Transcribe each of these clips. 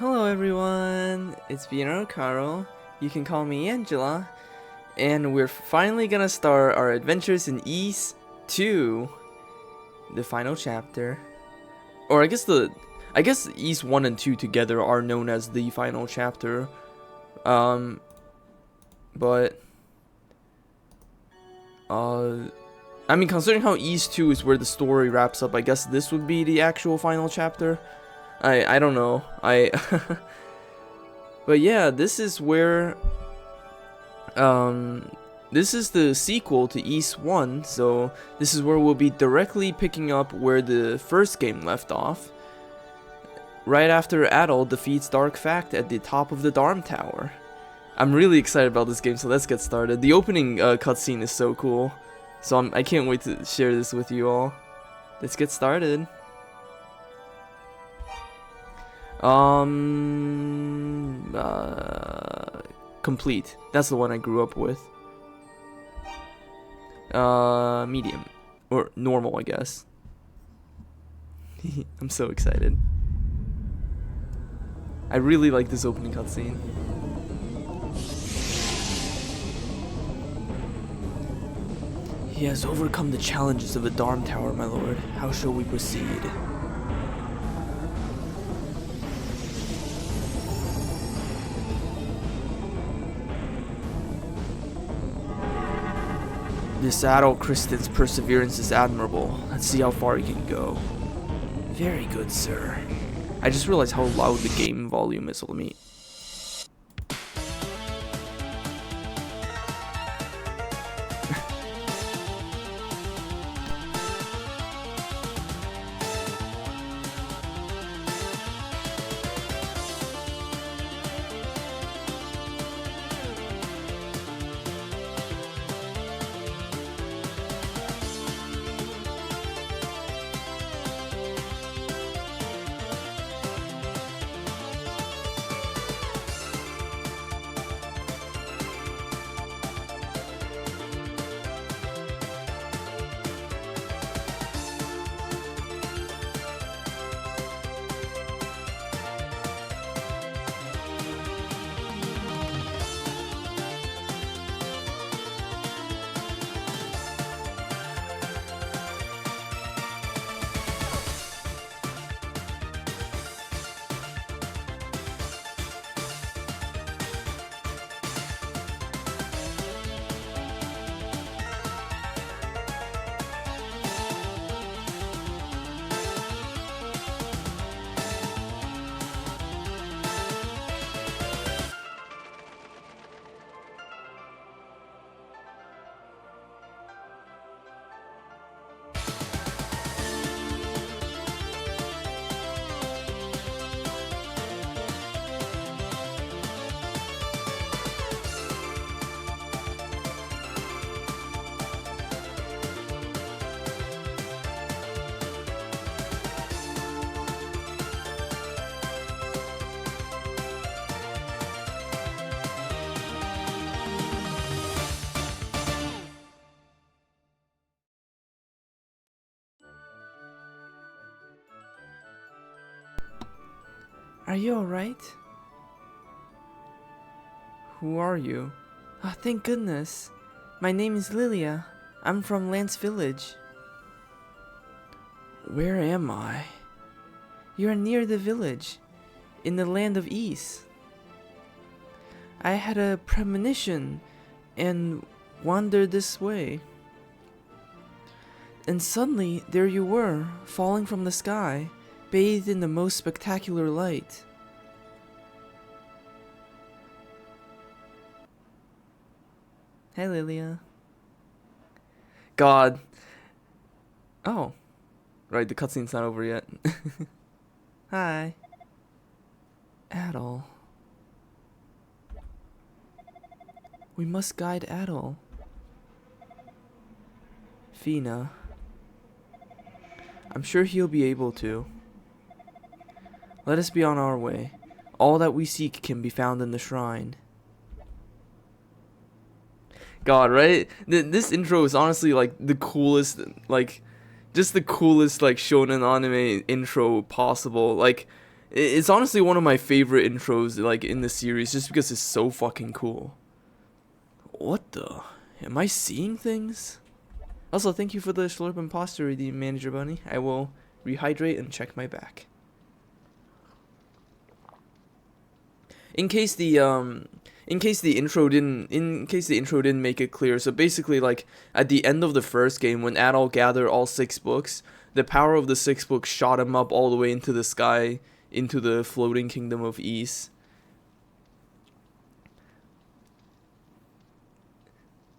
Hello everyone, it's Vienna Caro. You can call me Angela, and we're finally gonna start our adventures in Ys 2, the final chapter. Or I guess Ys 1 and 2 together are known as the final chapter. But I mean, considering how Ys 2 is where the story wraps up, I guess this would be the actual final chapter. I don't know. But yeah, this is where this is the sequel to Ys 1, so this is where we'll be directly picking up where the first game left off. Right after Adol defeats Dark Fact at the top of the Darm Tower. I'm really excited about this game, so let's get started. The opening cutscene is so cool, so I can't wait to share this with you all. Let's get started. Complete. That's the one I grew up with. Medium. Or normal, I guess. I'm so excited. I really like this opening cutscene. He has overcome the challenges of the Darm Tower, my lord. How shall we proceed? This adult Kristen's perseverance is admirable. Let's see how far he can go. Very good, sir. I just realized how loud the game volume is. Let me... Are you alright? Who are you? Oh, thank goodness. My name is Lilia. I'm from Lance Village. Where am I? You are near the village, in the land of Ys. I had a premonition and wandered this way. And suddenly, there you were, falling from the sky, bathed in the most spectacular light. Hey, Lilia. God. Oh. Right, the cutscene's not over yet. Hi. Adol. We must guide Adol. Fina. I'm sure he'll be able to. Let us be on our way. All that we seek can be found in the shrine. God, right? This intro is honestly like the coolest, like, just the coolest like shonen anime intro possible. Like, It's honestly one of my favorite intros, like, in the series, just because it's so fucking cool. What the? Am I seeing things? Also, thank you for the Slurp Imposter redeem, Manager Bunny. I will rehydrate and check my back. In case the intro didn't make it clear, so basically, like, at the end of the first game, when Adol gathered all 6 books, the power of the 6 books shot him up all the way into the sky, into the floating kingdom of Ys.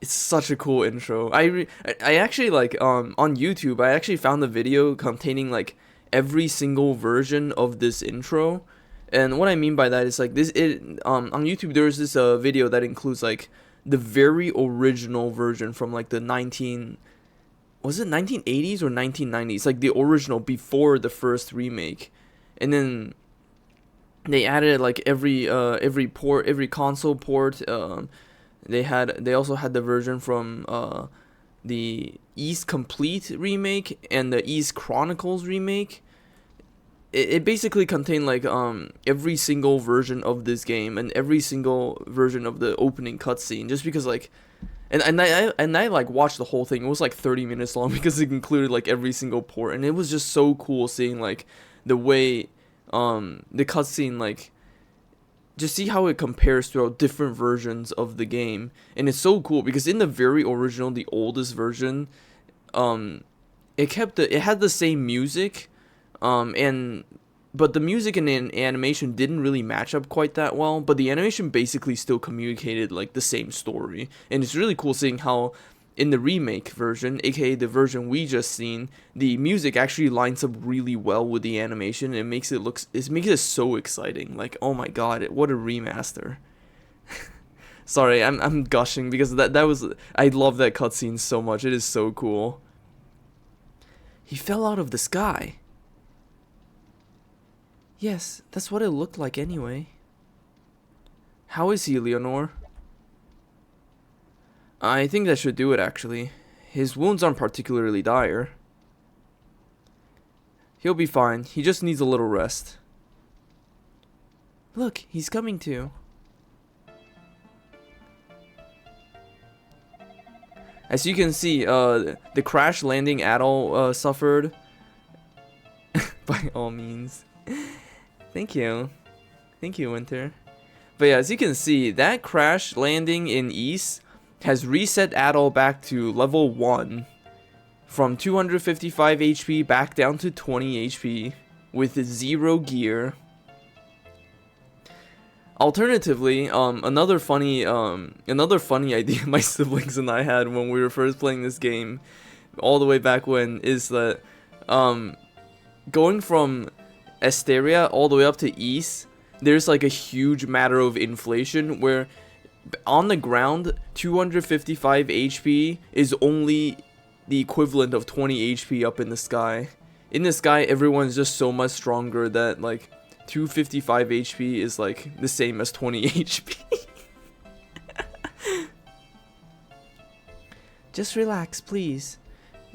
It's such a cool intro. I actually, like, on YouTube, I actually found the video containing, like, every single version of this intro. And what I mean by that is, like, on YouTube there's this video that includes, like, the very original version from, like, the 1980s or 1990s, like the original before the first remake. And then they added, like, every console port. They also had the version from the Ys Complete remake and the Ys Chronicles remake. It basically contained, like, every single version of this game and every single version of the opening cutscene, just because, like, and I like watched the whole thing. It was like 30 minutes long because it included, like, every single port, and it was just so cool seeing, like, the way the cutscene, like, just see how it compares throughout different versions of the game. And it's so cool because in the very original, the oldest version, it had the same music, but the music and animation didn't really match up quite that well, but the animation basically still communicated, like, the same story. And it's really cool seeing how in the remake version, aka the version we just seen, the music actually lines up really well with the animation. And it makes it so exciting. Like, oh my god, what a remaster. Sorry, I'm gushing because I love that cutscene so much. It is so cool. He fell out of the sky. Yes, that's what it looked like anyway. How is he, Leonore? I think that should do it, actually. His wounds aren't particularly dire. He'll be fine. He just needs a little rest. Look, he's coming to. As you can see, the crash landing Adol suffered. By all means. Thank you. Thank you, Winter. But yeah, as you can see, that crash landing in Ys has reset Adol back to level 1. From 255 HP back down to 20 HP. With 0 gear. Alternatively, another funny idea my siblings and I had when we were first playing this game, all the way back when, is that going from Asteria all the way up to Ys, there's, like, a huge matter of inflation where on the ground 255 HP is only the equivalent of 20 HP up in the sky. In the sky, everyone's just so much stronger that, like, 255 HP is, like, the same as 20 HP. Just relax, please.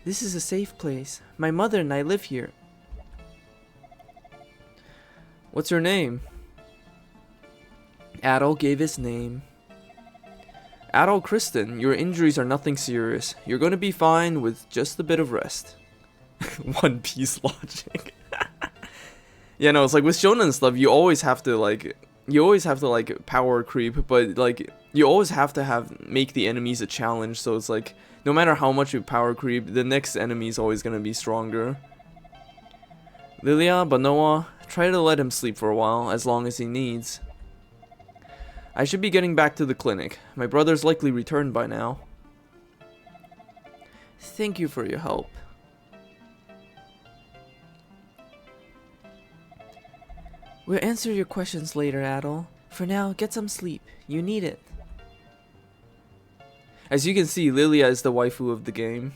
This is a safe place. My mother and I live here. What's your name? Adol gave his name. Adol Kristen, your injuries are nothing serious. You're gonna be fine with just a bit of rest. One Piece logic. Yeah, no, it's like with shonen stuff, you always have to like power creep, but like you always have to make the enemies a challenge. So it's like no matter how much you power creep, the next enemy is always gonna be stronger. Lilia, Banoa, try to let him sleep for a while, as long as he needs. I should be getting back to the clinic. My brother's likely returned by now. Thank you for your help. We'll answer your questions later, Adol. For now, get some sleep. You need it. As you can see, Lilia is the waifu of the game.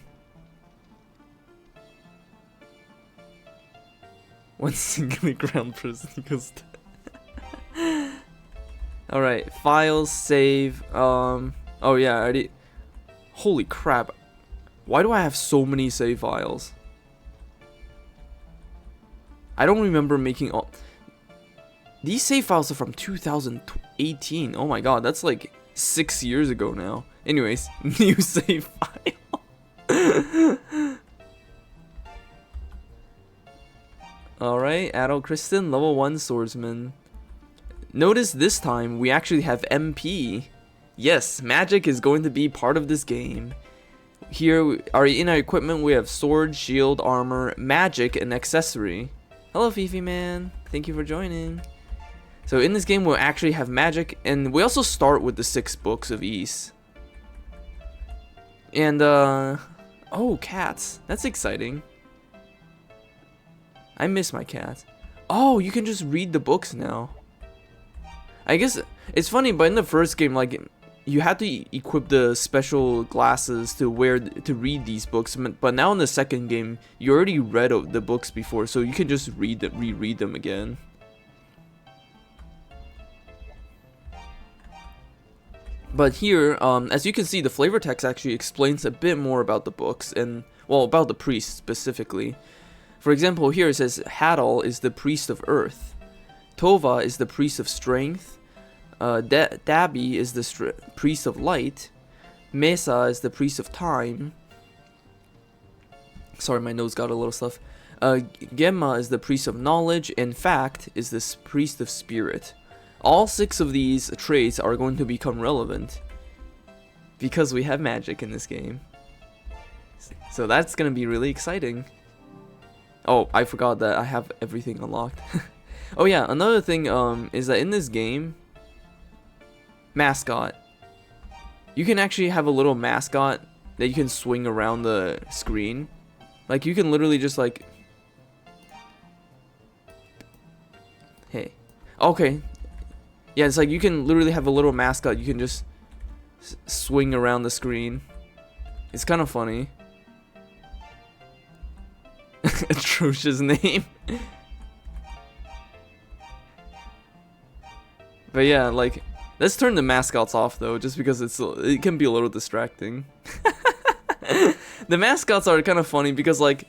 One singly ground person goes to Alright, files, save, oh yeah, I already... Holy crap. Why do I have so many save files? I don't remember making all... These save files are from 2018. Oh my god, that's like 6 years ago now. Anyways, new save file. Alright, adult Kristen, level 1 swordsman. Notice this time we actually have MP. Yes, magic is going to be part of this game. Here, in our equipment, we have sword, shield, armor, magic, and accessory. Hello, Fifi man. Thank you for joining. So in this game, we'll actually have magic, and we also start with the 6 books of Ys. And, oh, cats. That's exciting. I miss my cat. Oh, you can just read the books now. I guess it's funny, but in the first game, like, you had to equip the special glasses to read these books, but now in the second game, you already read the books before, so you can just reread them again. But here, as you can see, the flavor text actually explains a bit more about the books, and, well, about the priest specifically. For example, here it says, Hadal is the priest of earth, Tova is the priest of strength, Dabi is the priest of light, Mesa is the priest of time. Sorry, my nose got a little stuff. Gemma is the priest of knowledge, and Fact is the priest of spirit. All 6 of these traits are going to become relevant because we have magic in this game. So that's going to be really exciting. Oh, I forgot that I have everything unlocked. Oh yeah, another thing is that in this game, mascot, you can actually have a little mascot that you can swing around the screen. Like, you can literally just like, hey, okay, yeah, it's like you can literally have a little mascot you can just swing around the screen. It's kind of funny. Atrocious name. But yeah, like, let's turn the mascots off though, just because it can be a little distracting. The mascots are kind of funny because, like,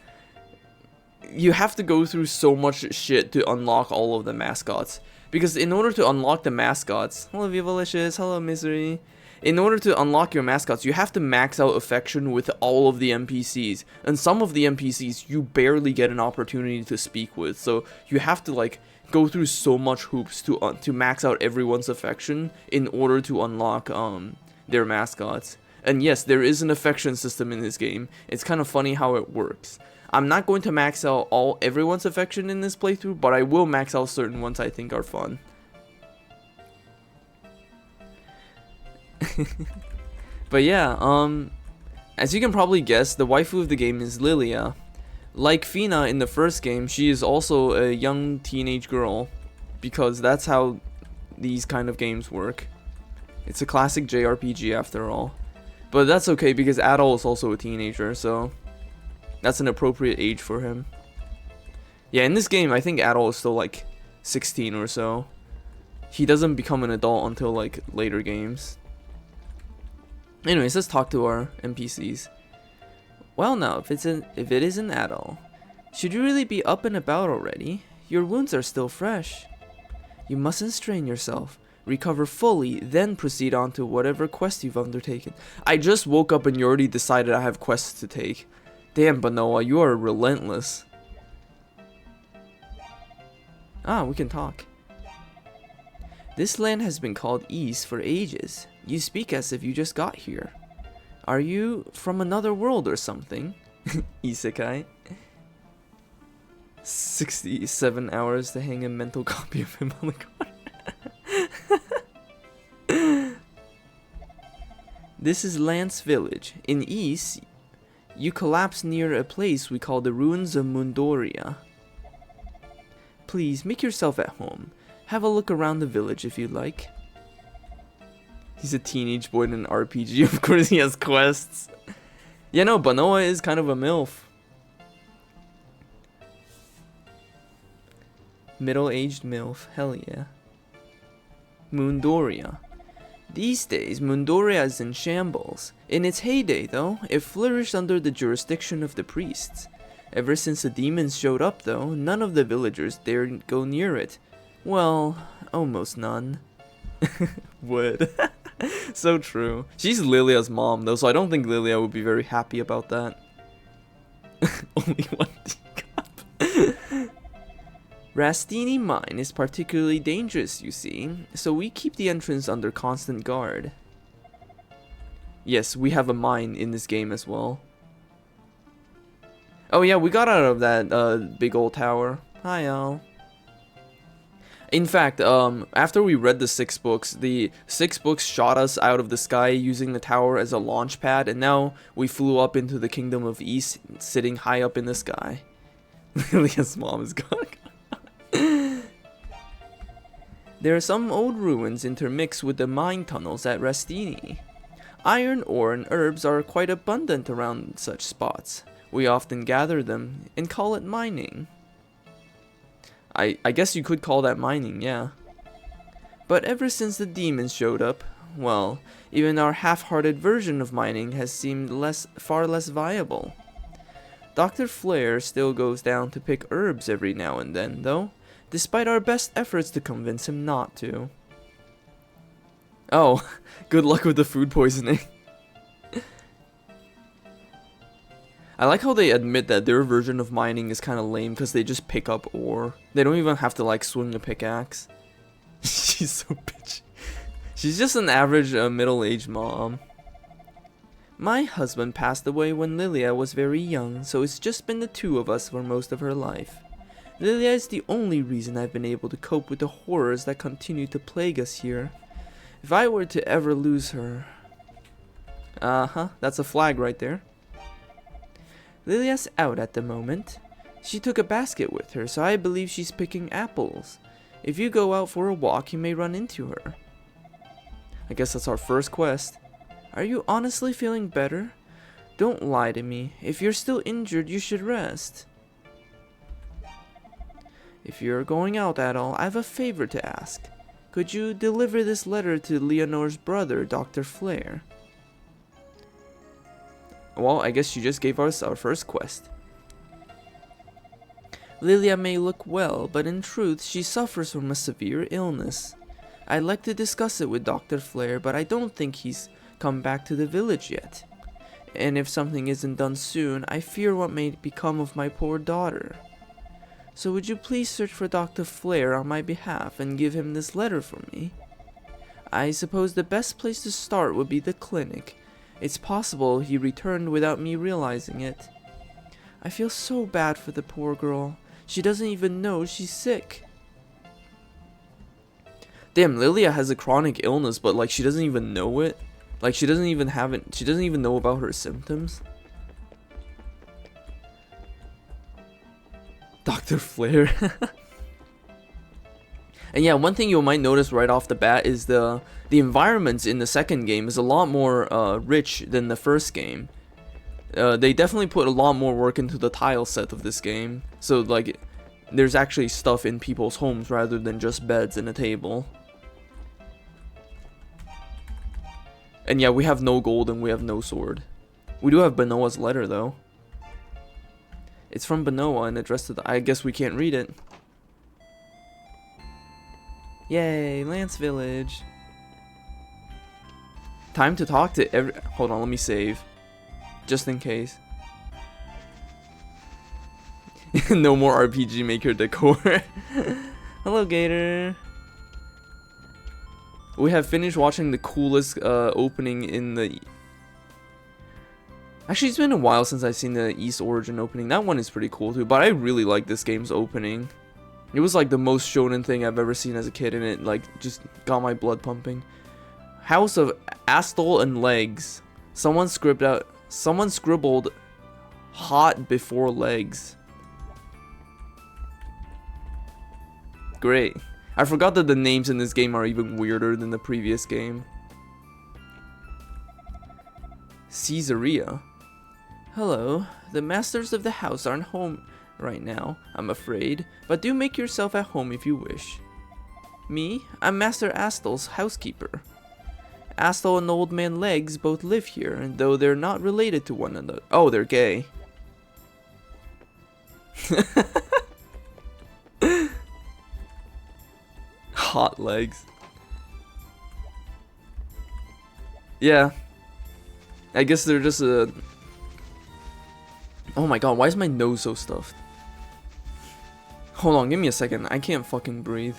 you have to go through so much shit to unlock all of the mascots. Because in order to unlock the mascots, hello Vivalicious, hello Misery. In order to unlock your mascots, you have to max out affection with all of the NPCs. And some of the NPCs you barely get an opportunity to speak with. So you have to, like, go through so much hoops to max out everyone's affection in order to unlock their mascots. And yes, there is an affection system in this game. It's kind of funny how it works. I'm not going to max out everyone's affection in this playthrough, but I will max out certain ones I think are fun. But yeah, as you can probably guess, the waifu of the game is Lilia. Like Fina in the first game, she is also a young teenage girl, because that's how these kind of games work. It's a classic JRPG after all. But that's okay because Adol is also a teenager, so that's an appropriate age for him. Yeah, in this game, I think Adol is still like 16 or so. He doesn't become an adult until like later games. Anyways, let's talk to our NPCs. Well now, if it is an Adol, should you really be up and about already? Your wounds are still fresh. You mustn't strain yourself. Recover fully, then proceed on to whatever quest you've undertaken. I just woke up and you already decided I have quests to take. Damn, Banoa, you are relentless. Ah, we can talk. This land has been called Ys for ages. You speak as if you just got here. Are you from another world or something? Isekai. 67 hours to hang a mental copy of him on the corner. This is Lance Village. In Ys, you collapse near a place we call the Ruins of Mundoria. Please, make yourself at home. Have a look around the village if you'd like. He's a teenage boy in an RPG, of course he has quests. Yeah, no, Banoa is kind of a MILF. Middle-aged MILF, hell yeah. Mundoria. These days, Mundoria is in shambles. In its heyday, though, it flourished under the jurisdiction of the priests. Ever since the demons showed up, though, none of the villagers dared go near it. Well, almost none. Would. So true. She's Lilia's mom though, so I don't think Lilia would be very happy about that. Only one teacup. Rastini Mine is particularly dangerous, you see, so we keep the entrance under constant guard. Yes, we have a mine in this game as well. Oh yeah, we got out of that big old tower. Hi y'all. In fact, after we read the 6 books, the 6 books shot us out of the sky using the tower as a launch pad, and now we flew up into the Kingdom of East, sitting high up in the sky. Lilia's mom is gone. There are some old ruins intermixed with the mine tunnels at Rastini. Iron ore and herbs are quite abundant around such spots. We often gather them and call it mining. I guess you could call that mining, yeah. But ever since the demons showed up, well, even our half-hearted version of mining has seemed far less viable. Dr. Flare still goes down to pick herbs every now and then, though, despite our best efforts to convince him not to. Oh, good luck with the food poisoning. I like how they admit that their version of mining is kind of lame because they just pick up ore. They don't even have to like swing a pickaxe. She's so bitchy. She's just an average middle-aged mom. My husband passed away when Lilia was very young, so it's just been the two of us for most of her life. Lilia is the only reason I've been able to cope with the horrors that continue to plague us here. If I were to ever lose her... that's a flag right there. Lilia's out at the moment. She took a basket with her, so I believe she's picking apples. If you go out for a walk, you may run into her. I guess that's our first quest. Are you honestly feeling better? Don't lie to me. If you're still injured, you should rest. If you're going out at all, I have a favor to ask. Could you deliver this letter to Leonore's brother, Dr. Flare? Well, I guess she just gave us our first quest. Lilia may look well, but in truth, she suffers from a severe illness. I'd like to discuss it with Dr. Flare, but I don't think he's come back to the village yet. And if something isn't done soon, I fear what may become of my poor daughter. So would you please search for Dr. Flare on my behalf and give him this letter for me? I suppose the best place to start would be the clinic. It's possible he returned without me realizing it. I feel so bad for the poor girl. She doesn't even know she's sick. Damn, Lilia has a chronic illness, but like she doesn't even know it. Like she doesn't even have it. She doesn't even know about her symptoms. Dr. Flare. And yeah, one thing you might notice right off the bat is the environments in the second game is a lot more rich than the first game. They definitely put a lot more work into the tile set of this game. So like, there's actually stuff in people's homes rather than just beds and a table. And yeah, we have no gold and we have no sword. We do have Benoa's letter though. It's from Benoa and addressed to the... I guess we can't read it. Yay, Lance Village. Time to talk to every... Hold on, let me save. Just in case. No more RPG Maker decor. Hello, Gator. We have finished watching the coolest opening in the... Actually, it's been a while since I've seen the East Origin opening. That one is pretty cool too, but I really like this game's opening. It was like the most shonen thing I've ever seen as a kid, and it like just got my blood pumping. House of Astol and Legs. Someone scribbled hot before legs. Great. I forgot that the names in this game are even weirder than the previous game. Caesarea. Hello. The masters of the house aren't home right now, I'm afraid, but do make yourself at home if you wish. Me? I'm Master Astol's housekeeper. Astol and Old Man Legs both live here, and though they're not related to one another. Oh, they're gay. Hot legs. Yeah. I guess they're just a... Oh my god, why is my nose so stuffed? Hold on, give me a second. I can't fucking breathe.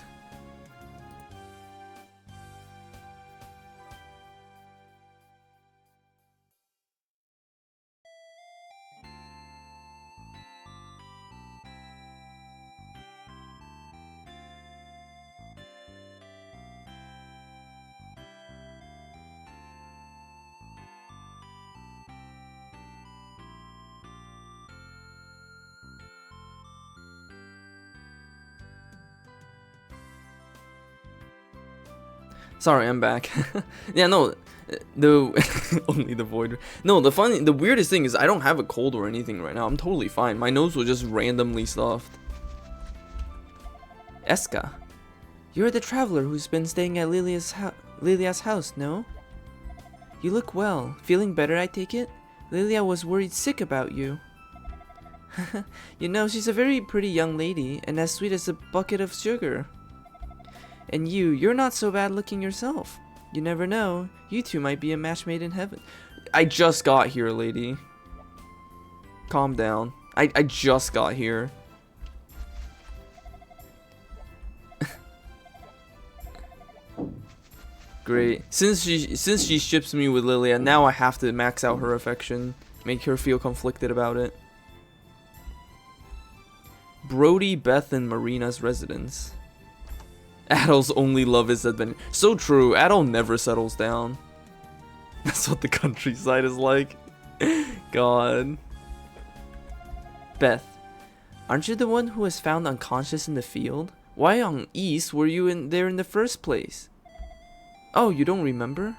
Sorry, I'm back. Yeah, no, the only the void. No, the weirdest thing is I don't have a cold or anything right now. I'm totally fine. My nose was just randomly stuffed. Eska, you're the traveler who's been staying at Lilia's house, no? You look well. Feeling better, I take it? Lilia was worried sick about you. You know, she's a very pretty young lady, and as sweet as a bucket of sugar. And you're not so bad looking yourself. You never know. You two might be a match made in heaven. I just got here, lady. Calm down. I just got here. Great. Since she ships me with Lilia, now I have to max out her affection. Make her feel conflicted about it. Brody, Beth, and Marina's residence. Adol's only love is adventure. So true, Adol never settles down. That's what the countryside is like. God. Beth, aren't you the one who was found unconscious in the field? Why on East were you there in the first place? Oh, you don't remember?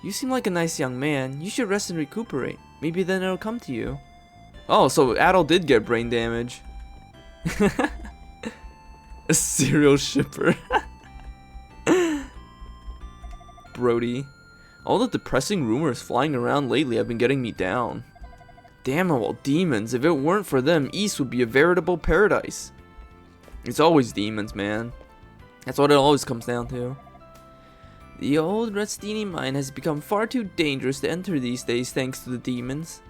You seem like a nice young man. You should rest and recuperate. Maybe then it'll come to you. Oh, so Adol did get brain damage. A serial shipper. Brody. All the depressing rumors flying around lately have been getting me down. Damn all demons. If it weren't for them, East would be a veritable paradise. It's always demons, man. That's what it always comes down to. The old Restini mine has become far too dangerous to enter these days thanks to the demons.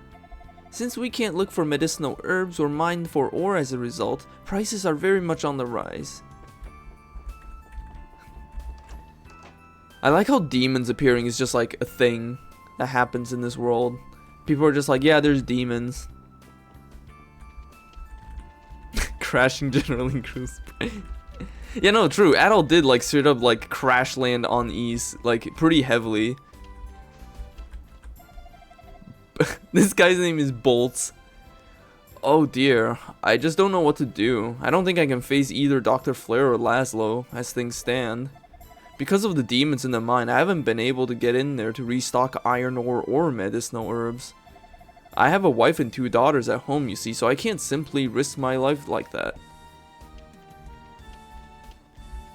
Since we can't look for medicinal herbs or mine for ore as a result, prices are very much on the rise. I like how demons appearing is just like a thing that happens in this world. People are just like, yeah, there's demons. Crashing generally cruise. Yeah, no, true. Adol did like straight up like crash land on East like pretty heavily. This guy's name is Bolts. Oh dear, I just don't know what to do. I don't think I can face either Dr. Flare or Laszlo as things stand. Because of the demons in the mine, I haven't been able to get in there to restock iron ore or medicinal herbs. I have a wife and 2 daughters at home, you see, so I can't simply risk my life like that.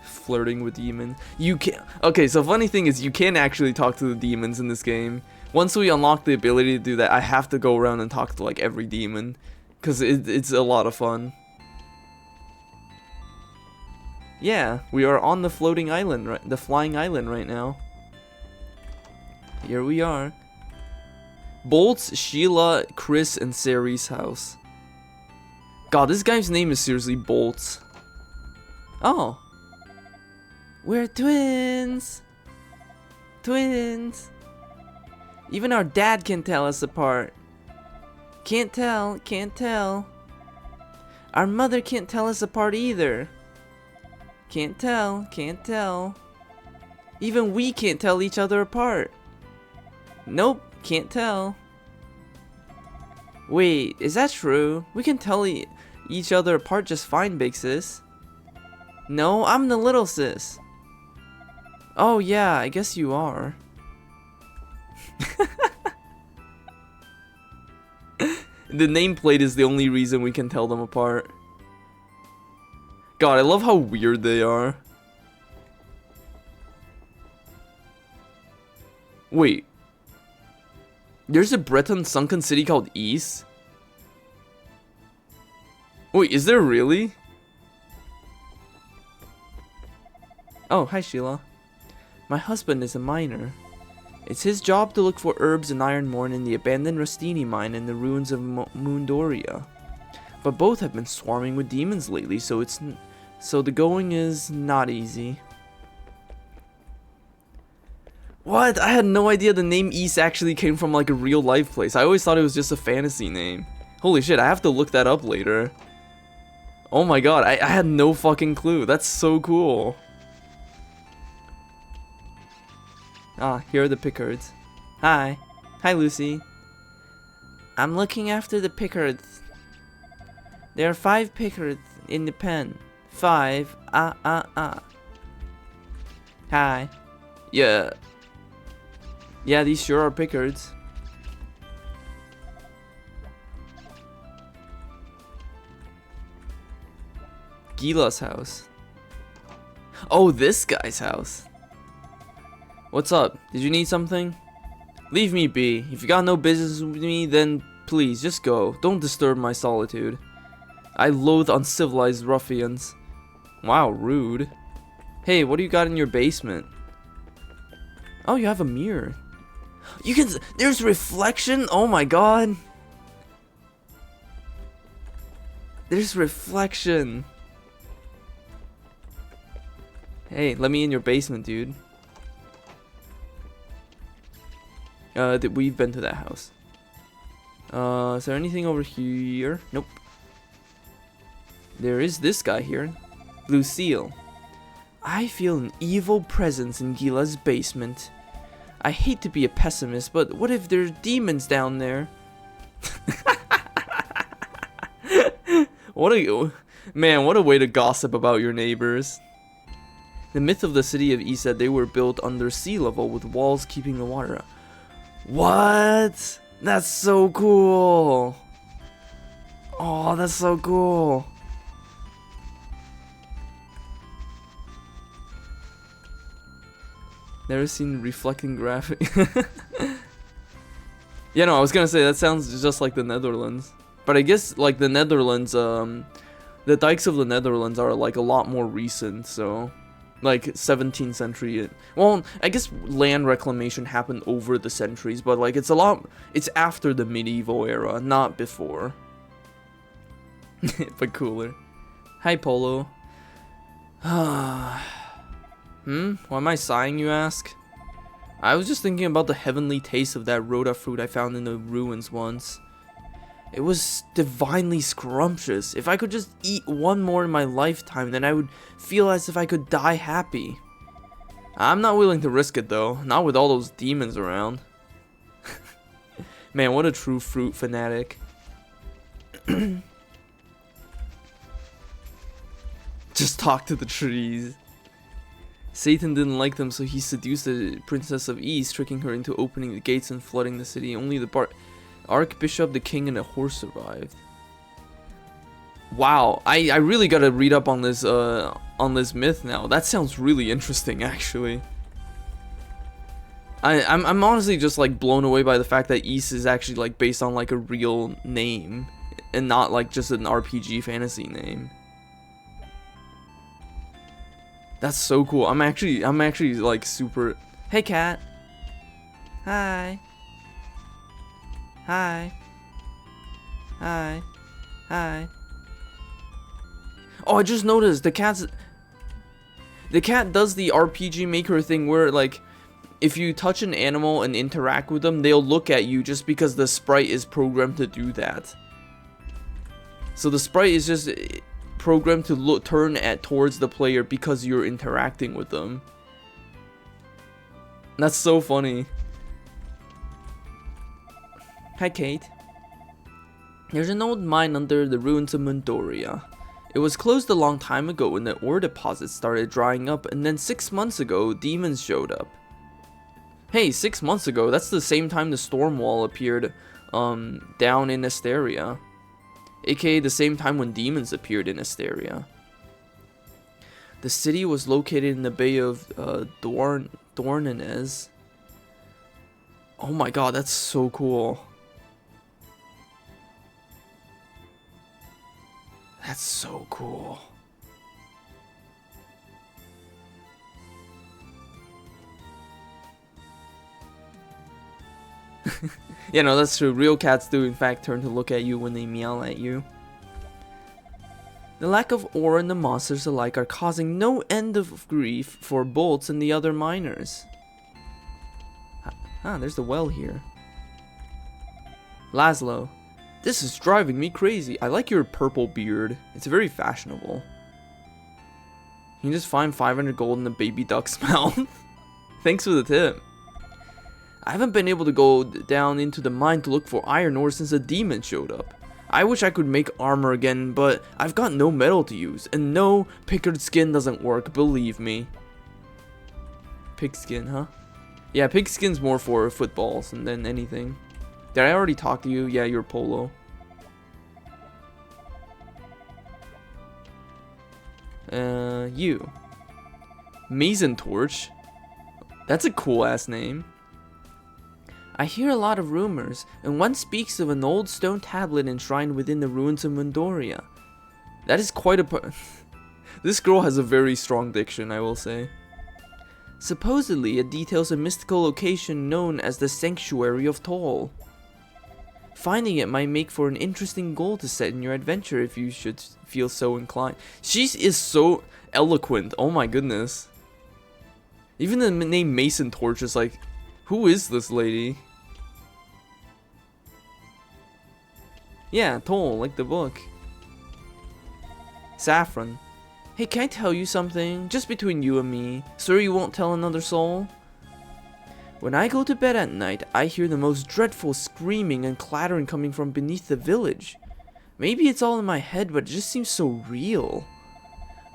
Flirting with demons. You can't. Okay, so funny thing is you can actually talk to the demons in this game. Once we unlock the ability to do that, I have to go around and talk to like every demon, because it's a lot of fun. Yeah, we are on the floating island, right? The flying island right now. Here we are. Bolts, Sheila, Chris, and Sari's house. God, this guy's name is seriously Bolts. Oh. We're twins! Twins! Even our dad can tell us apart. Can't tell, can't tell. Our mother can't tell us apart either. Can't tell, can't tell. Even we can't tell each other apart. Nope, can't tell. Wait, is that true? We can tell each other apart just fine, big sis. No, I'm the little sis. Oh yeah, I guess you are. The nameplate is the only reason we can tell them apart. God, I love how weird they are. Wait. There's a Breton sunken city called East? Wait, is there really? Oh, hi Sheila. My husband is a miner. It's his job to look for herbs and iron ore in the abandoned Rustini mine in the ruins of Mundoria. But both have been swarming with demons lately, so the going is not easy. What? I had no idea the name East actually came from like a real life place. I always thought it was just a fantasy name. Holy shit, I have to look that up later. Oh my god, I had no fucking clue. That's so cool. Ah, here are the Pickards. Hi. Hi, Lucy. I'm looking after the Pickards. There are 5 Pickards in the pen. 5. Hi. Yeah. Yeah, these sure are Pickards. Gila's house. Oh, this guy's house. What's up? Did you need something? Leave me be. If you got no business with me, then please, just go. Don't disturb my solitude. I loathe uncivilized ruffians. Wow, rude. Hey, what do you got in your basement? Oh, you have a mirror. You can... There's reflection? Oh my god. There's reflection. Hey, let me in your basement, dude. We've been to that house. Is there anything over here? Nope. There is this guy here. Lucille. I feel an evil presence in Gila's basement. I hate to be a pessimist, but what if there's demons down there? What a way to gossip about your neighbors. The myth of the city of East said they were built under sea level with walls keeping the water out. What? That's so cool. Oh, that's so cool. Never seen reflecting graphic. Yeah, no, I was gonna say that sounds just like the Netherlands. But I guess like the Netherlands, the dikes of the Netherlands are like a lot more recent, so like 17th century. Well, I guess land reclamation happened over the centuries, but like it's after the medieval era, not before. But cooler. Hi, Polo. Why am I sighing, you ask? I was just thinking about the heavenly taste of that rhoda fruit I found in the ruins once. It was divinely scrumptious. If I could just eat one more in my lifetime, then I would feel as if I could die happy. I'm not willing to risk it though, not with all those demons around. Man, what a true fruit fanatic. Just talk to the trees. Satan didn't like them, so he seduced the Princess of East, tricking her into opening the gates and flooding the city. Only the Archbishop, the king, and a horse survived. Wow, I really gotta read up on this myth now. That sounds really interesting, actually. I'm honestly just like blown away by the fact that East is actually like based on like a real name and not like just an RPG fantasy name. That's so cool. I'm actually like super. Hey, cat. Hi. Hi. Hi. Hi. Oh, I just noticed the cat does the RPG Maker thing where like if you touch an animal and interact with them, they'll look at you just because the sprite is programmed to do that. So the sprite is just programmed to turn towards the player because you're interacting with them. That's so funny. Hi, Kate. There's an old mine under the ruins of Mundoria. It was closed a long time ago when the ore deposits started drying up, and then 6 months ago, demons showed up. Hey, 6 months ago, that's the same time the storm wall appeared down in Asteria. AKA the same time when demons appeared in Asteria. The city was located in the Bay of Dornanez. Oh my god, that's so cool. That's so cool. Yeah, no, that's true. Real cats do in fact turn to look at you when they meow at you. The lack of ore and the monsters alike are causing no end of grief for Bolts and the other miners. Ah, there's the well here. Laszlo, this is driving me crazy. I like your purple beard. It's very fashionable. You can just find 500 gold in the baby duck's mouth. Thanks for the tip. I haven't been able to go down into the mine to look for iron ore since a demon showed up. I wish I could make armor again, but I've got no metal to use, and no, pickered skin doesn't work, believe me. Pigskin, huh? Yeah, pigskin's more for footballs than anything. Did I already talk to you? Yeah, you're Polo. You. Mason Torch? That's a cool ass name. I hear a lot of rumors, and one speaks of an old stone tablet enshrined within the ruins of Mundoria. That is quite a This girl has a very strong diction, I will say. Supposedly, it details a mystical location known as the Sanctuary of Toll. Finding it might make for an interesting goal to set in your adventure if you should feel so inclined. She is so eloquent, oh my goodness. Even the name Mason Torch is like, who is this lady? Yeah, Toll, like the book. Saffron. Hey, can I tell you something? Just between you and me. Sure you won't tell another soul? When I go to bed at night, I hear the most dreadful screaming and clattering coming from beneath the village. Maybe it's all in my head, but it just seems so real.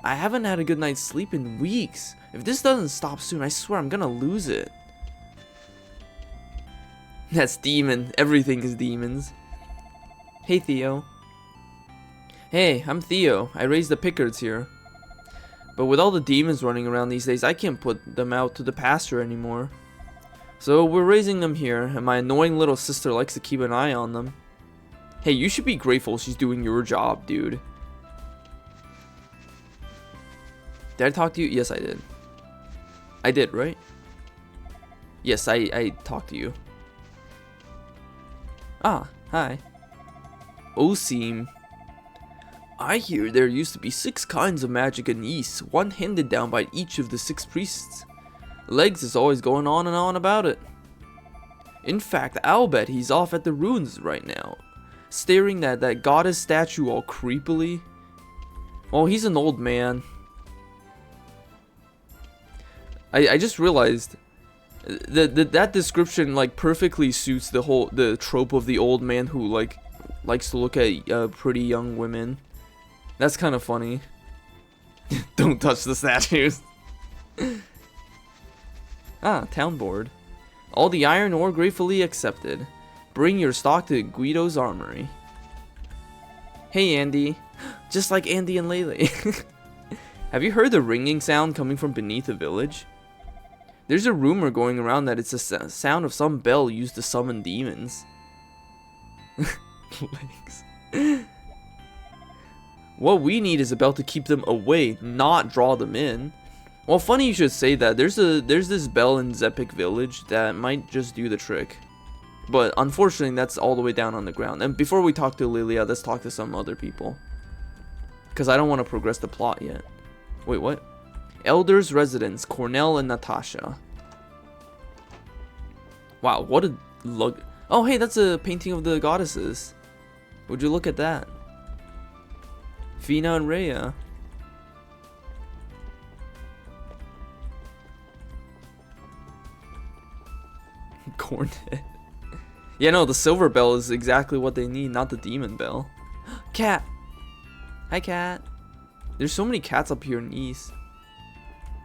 I haven't had a good night's sleep in weeks. If this doesn't stop soon, I swear I'm gonna lose it. That's demon. Everything is demons. Hey, Theo. Hey, I'm Theo. I raised the Pickards here. But with all the demons running around these days, I can't put them out to the pasture anymore. So we're raising them here, and my annoying little sister likes to keep an eye on them. Hey, you should be grateful she's doing your job, dude. Did I talk to you? Yes, I did. I did, right? Yes, I talked to you. Ah, hi. Osim. I hear there used to be 6 kinds of magic in Ys, one handed down by each of the 6 priests. Legs is always going on and on about it. In fact, I'll bet he's off at the ruins right now, staring at that goddess statue all creepily. Well, he's an old man. I just realized that description like perfectly suits the trope of the old man who like likes to look at pretty young women. That's kind of funny. Don't touch the statues. Ah, town board. All the iron ore gratefully accepted. Bring your stock to Guido's armory. Hey Andy. Just like Andy and Lele. Have you heard the ringing sound coming from beneath the village? There's a rumor going around that it's the sound of some bell used to summon demons. Legs. What we need is a bell to keep them away, not draw them in. Well, funny you should say that. There's this bell in Zepik village that might just do the trick. But unfortunately, that's all the way down on the ground. And before we talk to Lilia, let's talk to some other people. Because I don't want to progress the plot yet. Wait, what? Elders' residence, Cornell and Natasha. Wow, what a look. Oh, hey, that's a painting of the goddesses. Would you look at that? Fina and Rhea. Cornet. Yeah, no, the silver bell is exactly what they need, not the demon bell. Cat. Hi, cat. There's so many cats up here in East.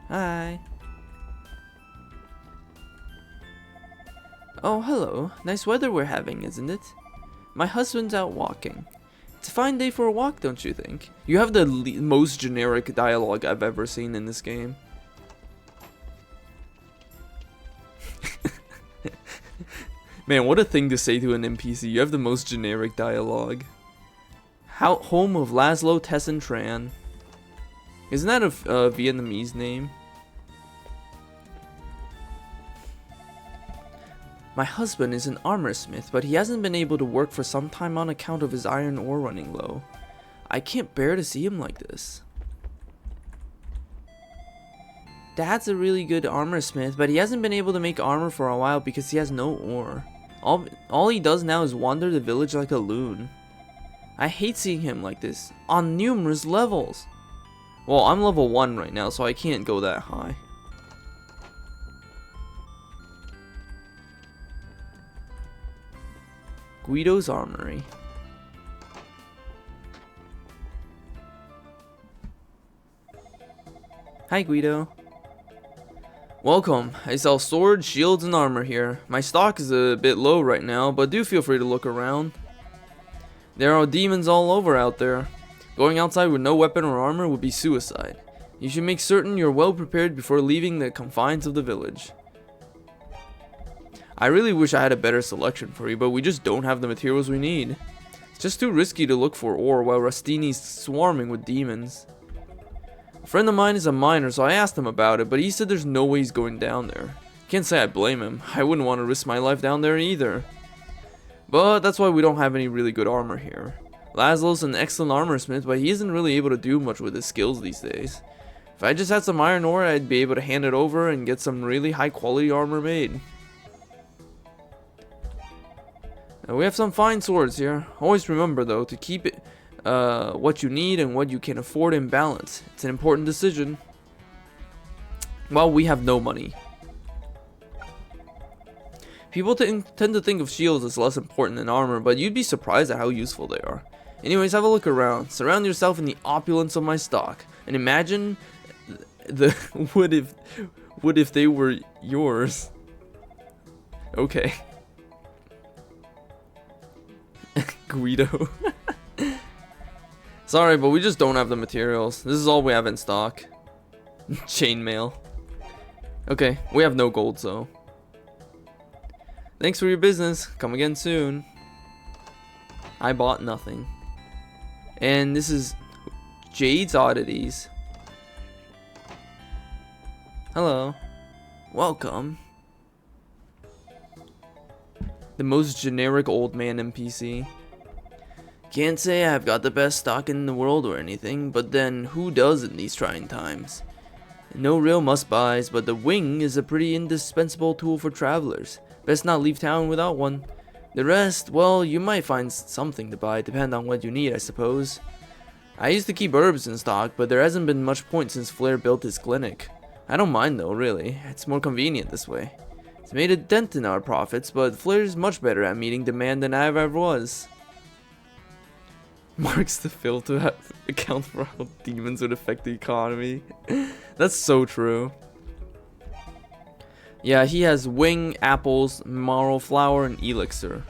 Hi. Oh, hello. Nice weather we're having, isn't it? My husband's out walking. It's a fine day for a walk, don't you think? You have the most generic dialogue I've ever seen in this game. Man, what a thing to say to an NPC. You have the most generic dialogue. Home of Laszlo, Tess, and Tran. Isn't that a Vietnamese name? My husband is an armor smith, but he hasn't been able to work for some time on account of his iron ore running low. I can't bear to see him like this. Dad's a really good armor smith, but he hasn't been able to make armor for a while because he has no ore. All he does now is wander the village like a loon. I hate seeing him like this, on numerous levels. Well, I'm level 1 right now, so I can't go that high. Guido's Armory. Hi, Guido. Welcome. I sell swords, shields, and armor here. My stock is a bit low right now, but do feel free to look around. There are demons all over out there. Going outside with no weapon or armor would be suicide. You should make certain you're well prepared before leaving the confines of the village. I really wish I had a better selection for you, but we just don't have the materials we need. It's just too risky to look for ore while Rastini's swarming with demons. A friend of mine is a miner, so I asked him about it, but he said there's no way he's going down there. Can't say I blame him. I wouldn't want to risk my life down there either. But that's why we don't have any really good armor here. Laszlo's an excellent armor smith, but he isn't really able to do much with his skills these days. If I just had some iron ore, I'd be able to hand it over and get some really high quality armor made. Now, we have some fine swords here. Always remember though to keep it what you need and what you can afford in balance. It's an important decision. Well, we have no money. People tend to think of shields as less important than armor, but you'd be surprised at how useful they are. Anyways, have a look around. Surround yourself in the opulence of my stock, and imagine the what if they were yours? Okay. Guido. Sorry, but we just don't have the materials. This is all we have in stock. Chainmail. Okay, we have no gold, so. Thanks for your business. Come again soon. I bought nothing. And this is Jade's Oddities. Hello. Welcome. The most generic old man NPC. Can't say I've got the best stock in the world or anything, but then who does in these trying times? No real must-buys, but the wing is a pretty indispensable tool for travelers. Best not leave town without one. The rest, well, you might find something to buy, depending on what you need, I suppose. I used to keep herbs in stock, but there hasn't been much point since Flair built his clinic. I don't mind though, really. It's more convenient this way. It's made a dent in our profits, but Flair's much better at meeting demand than I ever was. Marks the fail to account for how demons would affect the economy. That's so true. Yeah, he has wing, apples, marrow flower, and elixir.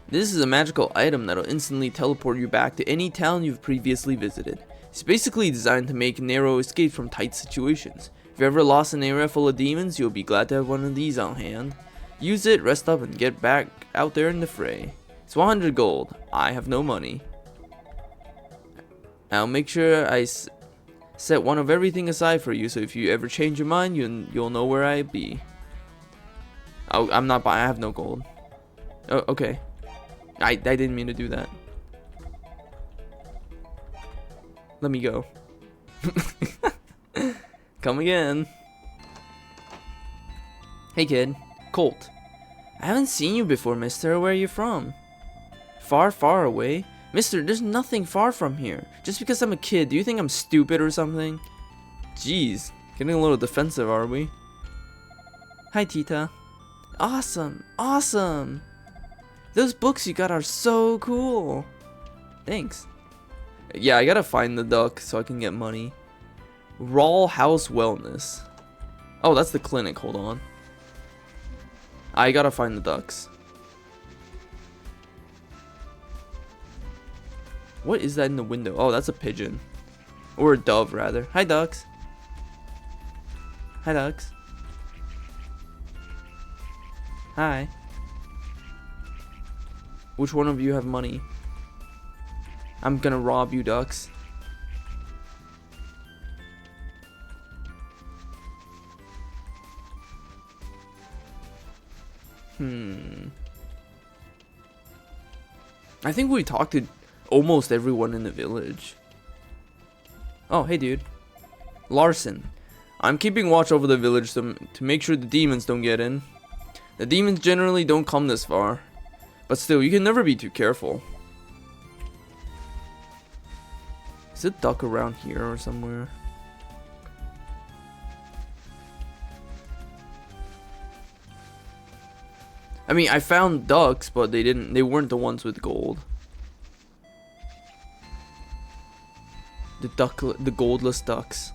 This is a magical item that'll instantly teleport you back to any town you've previously visited. It's basically designed to make narrow escapes from tight situations. If you ever lost an area full of demons, you'll be glad to have one of these on hand. Use it, rest up, and get back out there in the fray. It's 100 gold. I have no money. I'll make sure I set one of everything aside for you, so if you ever change your mind, you'll know where I be. Oh, I'm not buying. I have no gold. Oh, okay. I didn't mean to do that. Let me go. Come again. Hey kid, Colt. I haven't seen you before, mister. Where are you from? Far, far away? Mister, there's nothing far from here. Just because I'm a kid, do you think I'm stupid or something? Jeez, getting a little defensive, are we? Hi, Tita. Awesome, awesome. Those books you got are so cool. Thanks. Yeah, I gotta find the duck so I can get money. Raw House Wellness. Oh, that's the clinic, hold on. I gotta find the ducks. What is that in the window? Oh, that's a pigeon. Or a dove, rather. Hi, ducks. Hi, ducks. Hi. Which one of you have money? I'm gonna rob you, ducks. I think we talked to almost everyone in the village. Oh, hey dude. Larson. I'm keeping watch over the village to make sure the demons don't get in. The demons generally don't come this far. But still, you can never be too careful. Is a duck around here or somewhere? I mean, I found ducks, but they weren't the ones with gold. The goldless ducks.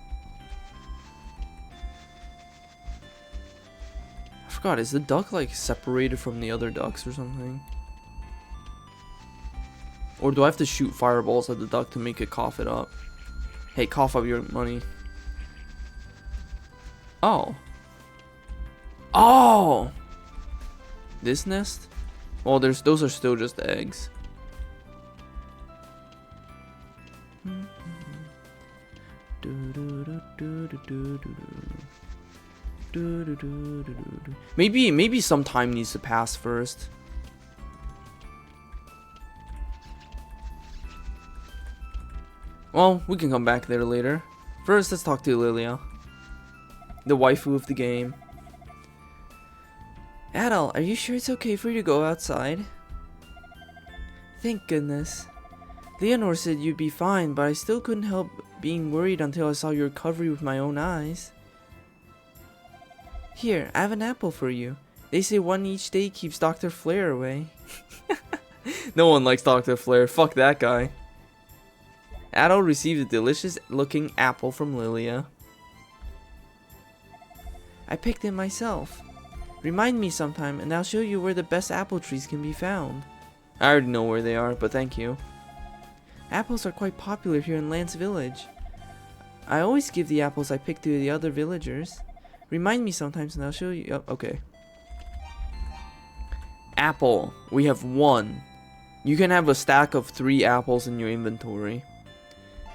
I forgot, is the duck like separated from the other ducks or something? Or do I have to shoot fireballs at the duck to make it cough it up? Hey, cough up your money. Oh. Oh! This nest? Well, those are still just eggs. Maybe some time needs to pass first. Well, we can come back there later. First, let's talk to Lilia, the waifu of the game. Adel, are you sure it's okay for you to go outside? Thank goodness. Leonore said you'd be fine, but I still couldn't help being worried until I saw your recovery with my own eyes. Here, I have an apple for you. They say one each day keeps Dr. Flare away. No one likes Dr. Flare. Fuck that guy. Adel received a delicious looking apple from Lilia. I picked it myself. Remind me sometime and I'll show you where the best apple trees can be found. I already know where they are, but thank you. Apples are quite popular here in Lance Village. I always give the apples I pick to the other villagers. Remind me sometimes and I'll show you. Oh, okay. Apple. We have 1. You can have a stack of 3 apples in your inventory.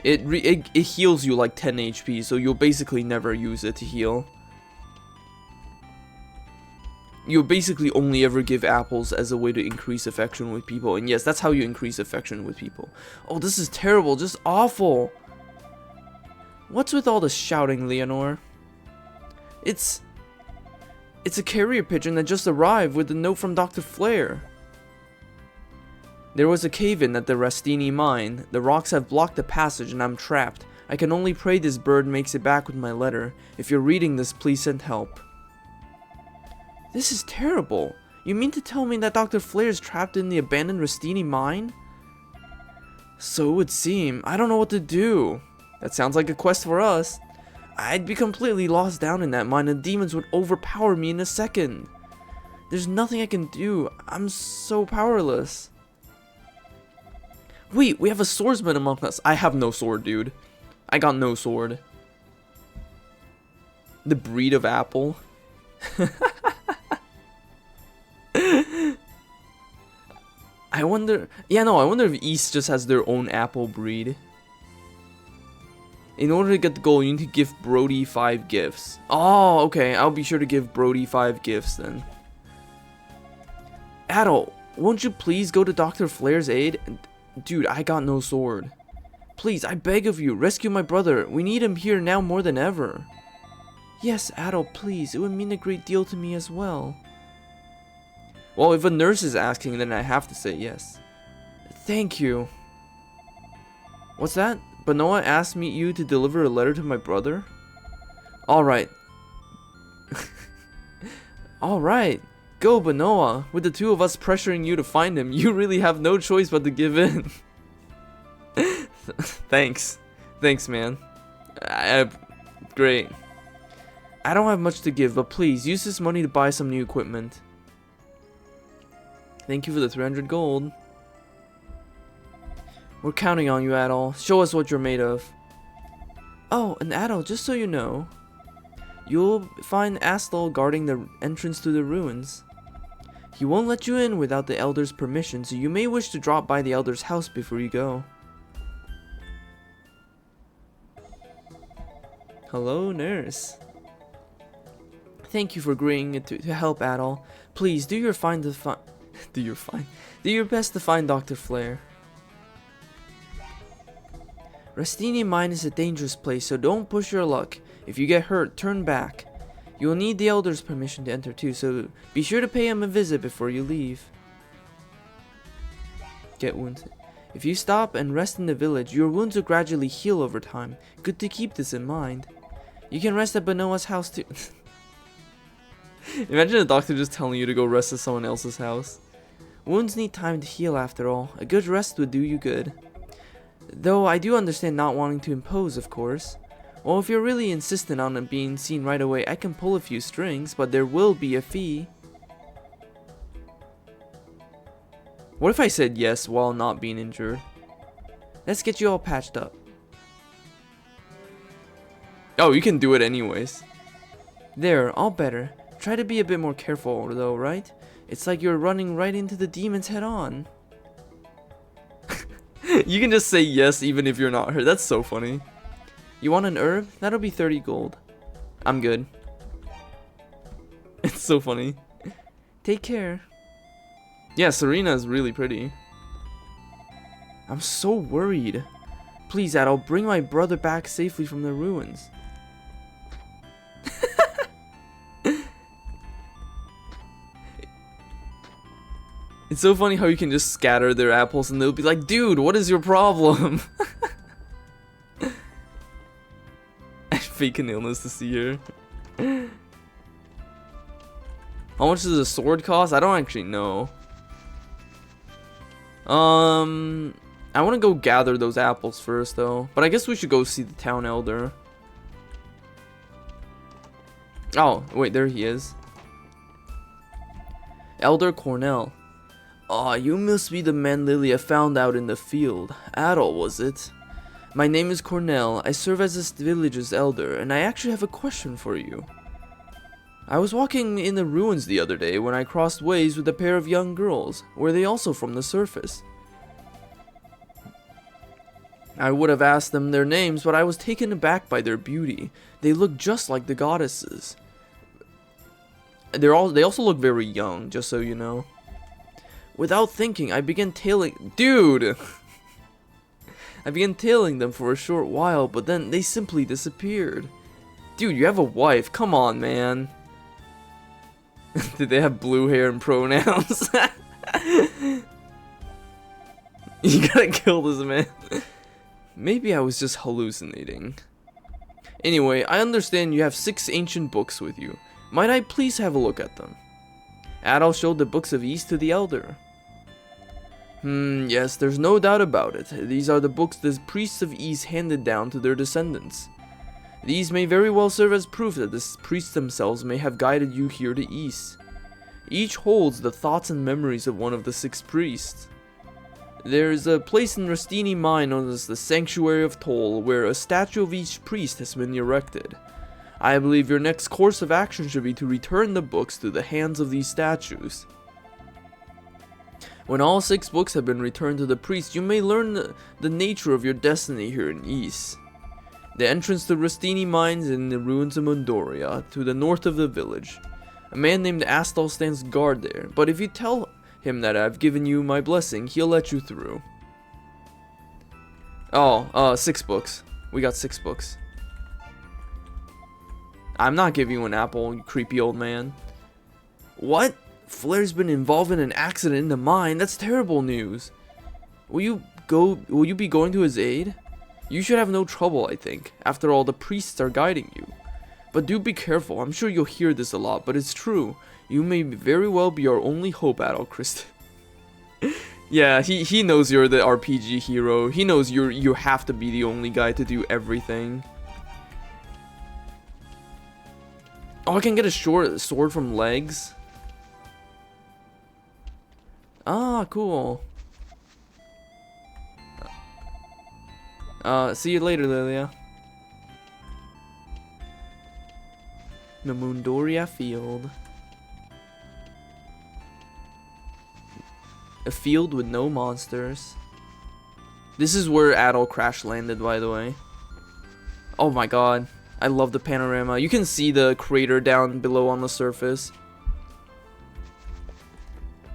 It heals you like 10 HP, so you'll basically never use it to heal. You'll basically only ever give apples as a way to increase affection with people. And yes, that's how you increase affection with people. Oh, this is terrible. Just awful. What's with all the shouting, Leonore? It's a carrier pigeon that just arrived with a note from Dr. Flare. There was a cave-in at the Rastini mine. The rocks have blocked the passage and I'm trapped. I can only pray this bird makes it back with my letter. If you're reading this, please send help. This is terrible. You mean to tell me that Dr. Flare is trapped in the abandoned Rastini mine? So it would seem. I don't know what to do. That sounds like a quest for us. I'd be completely lost down in that mine and demons would overpower me in a second. There's nothing I can do. I'm so powerless. Wait, we have a swordsman among us. I have no sword, dude. I got no sword. The breed of apple. I wonder if East just has their own apple breed. In order to get the goal, you need to give Brody 5 gifts. Oh, okay. I'll be sure to give Brody 5 gifts then. Adel, won't you please go to Dr. Flare's aid? Dude, I got no sword. Please, I beg of you, rescue my brother. We need him here now more than ever. Yes, Adel, please. It would mean a great deal to me as well. Well, if a nurse is asking, then I have to say yes. Thank you. What's that? Benoa asked you to deliver a letter to my brother? Alright. Alright. Go, Benoa. With the 2 of us pressuring you to find him, you really have no choice but to give in. Thanks. Thanks, man. Great. I don't have much to give, but please, use this money to buy some new equipment. Thank you for the 300 gold. We're counting on you, Adel. Show us what you're made of. Oh, and Adel, just so you know, you'll find Astal guarding the entrance to the ruins. He won't let you in without the Elder's permission, so you may wish to drop by the Elder's house before you go. Hello, nurse. Thank you for agreeing to help, Adol. Please do your do your best to find Dr. Flare. Restini Mine is a dangerous place, so don't push your luck. If you get hurt, turn back. You will need the Elder's permission to enter too, so be sure to pay him a visit before you leave. Get wounds. If you stop and rest in the village, your wounds will gradually heal over time. Good to keep this in mind. You can rest at Benoa's house too. Imagine a doctor just telling you to go rest at someone else's house. Wounds need time to heal after all. A good rest would do you good. Though I do understand not wanting to impose, of course. Well, if you're really insistent on it being seen right away, I can pull a few strings, but there will be a fee. What if I said yes while not being injured? Let's get you all patched up. Oh, you can do it anyways. There, all better. Try to be a bit more careful though, right? It's like you're running right into the demons head on. You can just say yes even if you're not hurt. That's so funny. You want an herb? That'll be 30 gold. I'm good. It's so funny. Take care. Yeah, Serena is really pretty. I'm so worried. Please, Adol, bring my brother back safely from the ruins. It's so funny how you can just scatter their apples and they'll be like, dude, what is your problem? I fake an illness to see her. How much does a sword cost? I don't actually know. I want to go gather those apples first though. But I guess we should go see the town elder. Oh, wait, there he is. Elder Cornell. Ah, you must be the man Lilia found out in the field. Adol, was it? My name is Cornell. I serve as this village's elder, and I actually have a question for you. I was walking in the ruins the other day when I crossed ways with a pair of young girls. Were they also from the surface? I would have asked them their names, but I was taken aback by their beauty. They look just like the goddesses. They also look very young, just so you know. Without thinking, I began tailing... Dude! I began tailing them for a short while, but then they simply disappeared. Dude, you have a wife. Come on, man. Did they have blue hair and pronouns? You gotta kill this man. Maybe I was just hallucinating. Anyway, I understand you have 6 ancient books with you. Might I please have a look at them? Adol showed the books of East to the elder. Yes, there's no doubt about it. These are the books the priests of East handed down to their descendants. These may very well serve as proof that the priests themselves may have guided you here to East. Each holds the thoughts and memories of one of the 6 priests. There is a place in Restini Mine known as the Sanctuary of Toll, where a statue of each priest has been erected. I believe your next course of action should be to return the books to the hands of these statues. When all 6 books have been returned to the priest, you may learn the nature of your destiny here in East. The entrance to Restini Mines is in the ruins of Mundoria, to the north of the village. A man named Astol stands guard there, but if you tell him that I've given you my blessing, he'll let you through. Oh, 6 books. We got 6 books. I'm not giving you an apple, you creepy old man. What? Flair's been involved in an accident in the mine? That's terrible news. Will you be going to his aid? You should have no trouble, I think. After all, the priests are guiding you. But do be careful. I'm sure you'll hear this a lot, but it's true. You may very well be our only hope, Adol Christ. Yeah, he knows you're the RPG hero. He knows you have to be the only guy to do everything. Oh, I can get a short sword from legs. Ah, cool. See you later, Lilia. The Mundoria field. A field with no monsters. This is where Adol crash landed, by the way. Oh my god. I love the panorama. You can see the crater down below on the surface.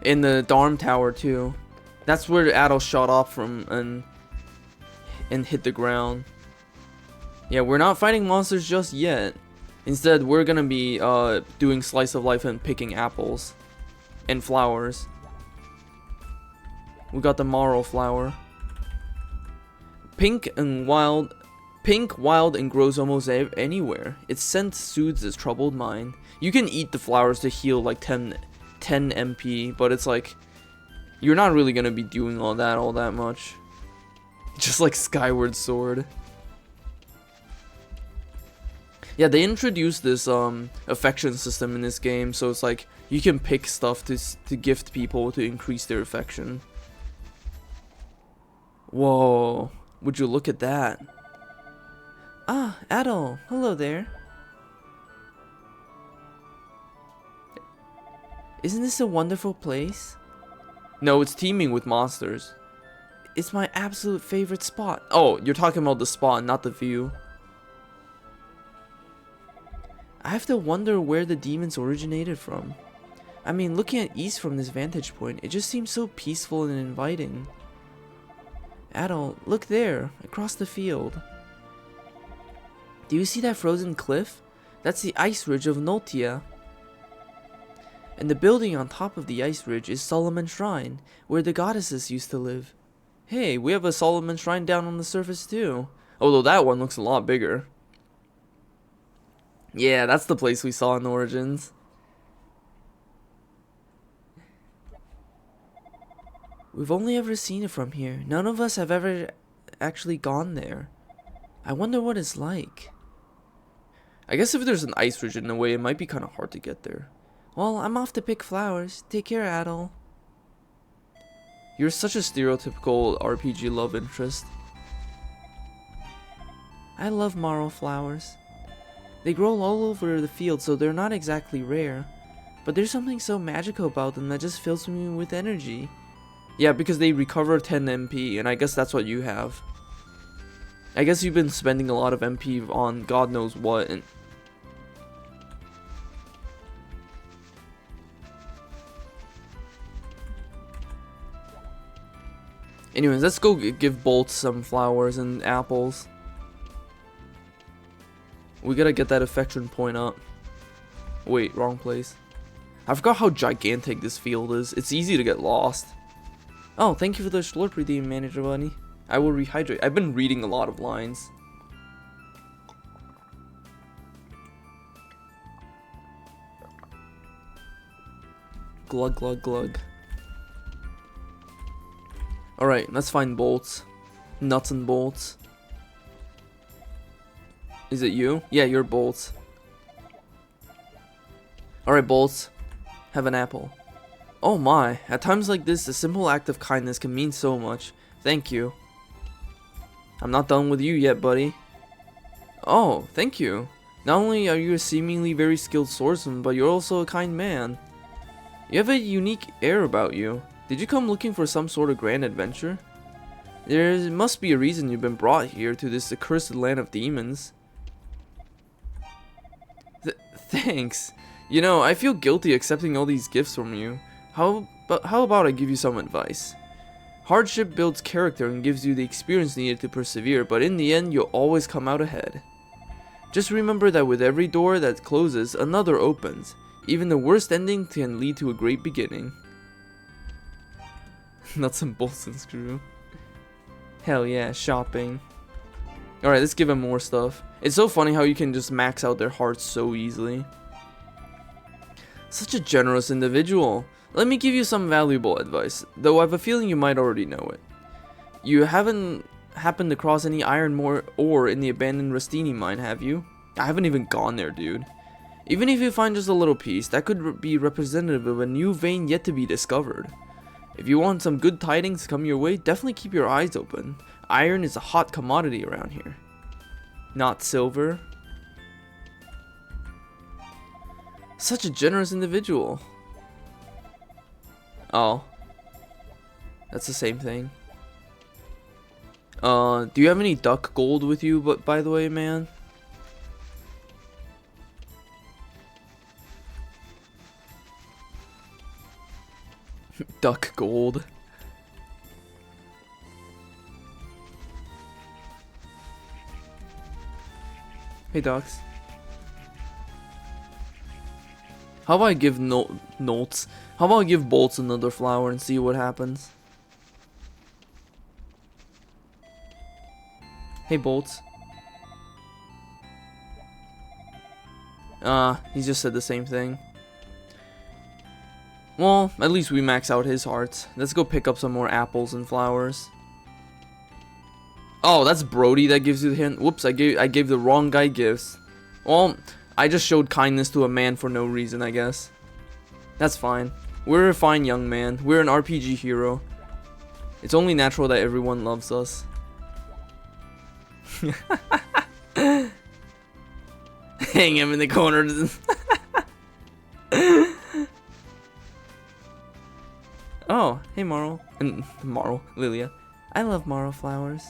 In the Dharm Tower too. That's where Adol shot off from and hit the ground. Yeah, we're not fighting monsters just yet. Instead, we're gonna be doing slice of life and picking apples and flowers. We got the marrow flower. Pink, wild, and grows almost anywhere. Its scent soothes its troubled mind. You can eat the flowers to heal like 10 MP, but it's like you're not really gonna be doing all that much. Just like Skyward Sword. Yeah, they introduced this affection system in this game, so it's like you can pick stuff to gift people to increase their affection. Whoa, would you look at that? Ah, Adol, hello there. Isn't this a wonderful place? No, it's teeming with monsters. It's my absolute favorite spot. Oh, you're talking about the spot, not the view. I have to wonder where the demons originated from. I mean, looking at East from this vantage point, it just seems so peaceful and inviting. Adol, look there, across the field. Do you see that frozen cliff? That's the ice ridge of Noltia. And the building on top of the ice ridge is Solomon Shrine, where the goddesses used to live. Hey, we have a Solomon Shrine down on the surface too. Although that one looks a lot bigger. Yeah, that's the place we saw in Origins. We've only ever seen it from here. None of us have ever actually gone there. I wonder what it's like. I guess if there's an ice ridge in the way, it might be kind of hard to get there. Well, I'm off to pick flowers. Take care, Adol. You're such a stereotypical RPG love interest. I love marrow flowers. They grow all over the field, so they're not exactly rare. But there's something so magical about them that just fills me with energy. Yeah, because they recover 10 MP, and I guess that's what you have. I guess you've been spending a lot of MP on God knows what, and... Anyways, let's go give Bolt some flowers and apples. We gotta get that affection point up. Wait, wrong place. I forgot how gigantic this field is. It's easy to get lost. Oh, thank you for the slurp redeem, Manager Bunny. I will rehydrate. I've been reading a lot of lines. Glug, glug, glug. Alright, let's find bolts. Nuts and bolts. Is it you? Yeah, you're bolts. Alright, bolts. Have an apple. Oh my, at times like this, a simple act of kindness can mean so much. Thank you. I'm not done with you yet, buddy. Oh, thank you. Not only are you a seemingly very skilled swordsman, but you're also a kind man. You have a unique air about you. Did you come looking for some sort of grand adventure? There must be a reason you've been brought here to this accursed land of demons. Thanks. You know, I feel guilty accepting all these gifts from you. How about I give you some advice? Hardship builds character and gives you the experience needed to persevere, but in the end, you'll always come out ahead. Just remember that with every door that closes, another opens. Even the worst ending can lead to a great beginning. Nuts and bolts and screw. Hell yeah, shopping. Alright, let's give him more stuff. It's so funny how you can just max out their hearts so easily. Such a generous individual. Let me give you some valuable advice, though I have a feeling you might already know it. You haven't happened to cross any iron ore in the abandoned Rustini mine, have you? I haven't even gone there, dude. Even if you find just a little piece, that could be representative of a new vein yet to be discovered. If you want some good tidings to come your way, definitely keep your eyes open. Iron is a hot commodity around here. Not silver. Such a generous individual. Oh. That's the same thing. Do you have any duck gold with you, but by the way, man? Duck gold. Hey, ducks. How about I give notes? How about I give Bolts another flower and see what happens? Hey, Bolts. He just said the same thing. Well, at least we max out his hearts. Let's go pick up some more apples and flowers. Oh, that's Brody that gives you the hint. Whoops, I gave the wrong guy gifts. Well, I just showed kindness to a man for no reason, I guess. That's fine. We're a fine young man. We're an RPG hero. It's only natural that everyone loves us. Hang him in the corner. Oh, hey Marl. And Lilia. I love Marl flowers.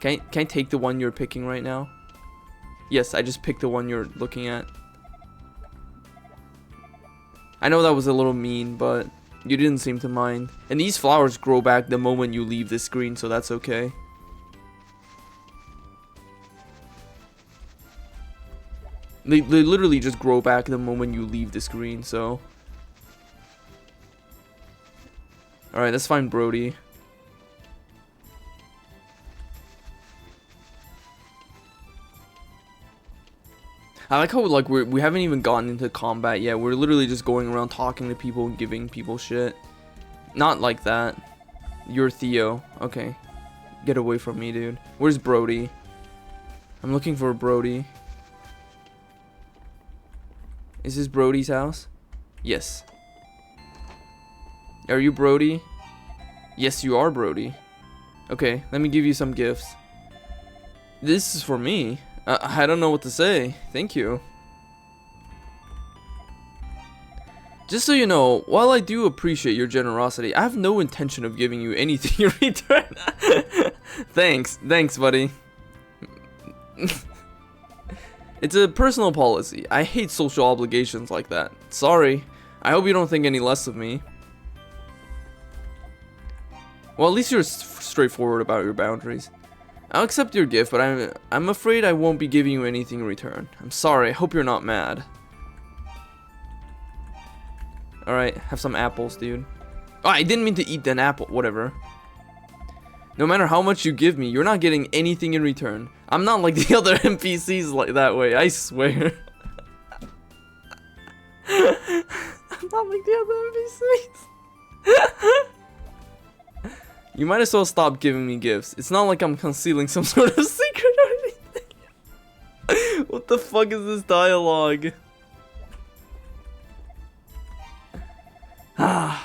Can I take the one you're picking right now? Yes, I just picked the one you're looking at. I know that was a little mean, but you didn't seem to mind. And these flowers grow back the moment you leave the screen, so that's okay. They literally just grow back the moment you leave the screen, so. Alright, let's find Brody. I like how like we haven't even gotten into combat yet. We're literally just going around talking to people and giving people shit. Not like that. You're Theo. Okay. Get away from me, dude. Where's Brody? I'm looking for Brody. Is this Brody's house? Yes. Are you Brody? Yes, you are Brody. Okay, let me give you some gifts. This is for me. I don't know what to say. Thank you. Just so you know, while I do appreciate your generosity, I have no intention of giving you anything in return. Thanks, buddy. It's a personal policy. I hate social obligations like that. Sorry. I hope you don't think any less of me. Well, at least you're straightforward about your boundaries. I'll accept your gift, but I'm afraid I won't be giving you anything in return. I'm sorry. I hope you're not mad. Alright, have some apples, dude. Oh, I didn't mean to eat an apple. Whatever. No matter how much you give me, you're not getting anything in return. I'm not like the other NPCs like that way, I swear. I'm not like the other NPCs. You might as well stop giving me gifts. It's not like I'm concealing some sort of secret or anything. What the fuck is this dialogue?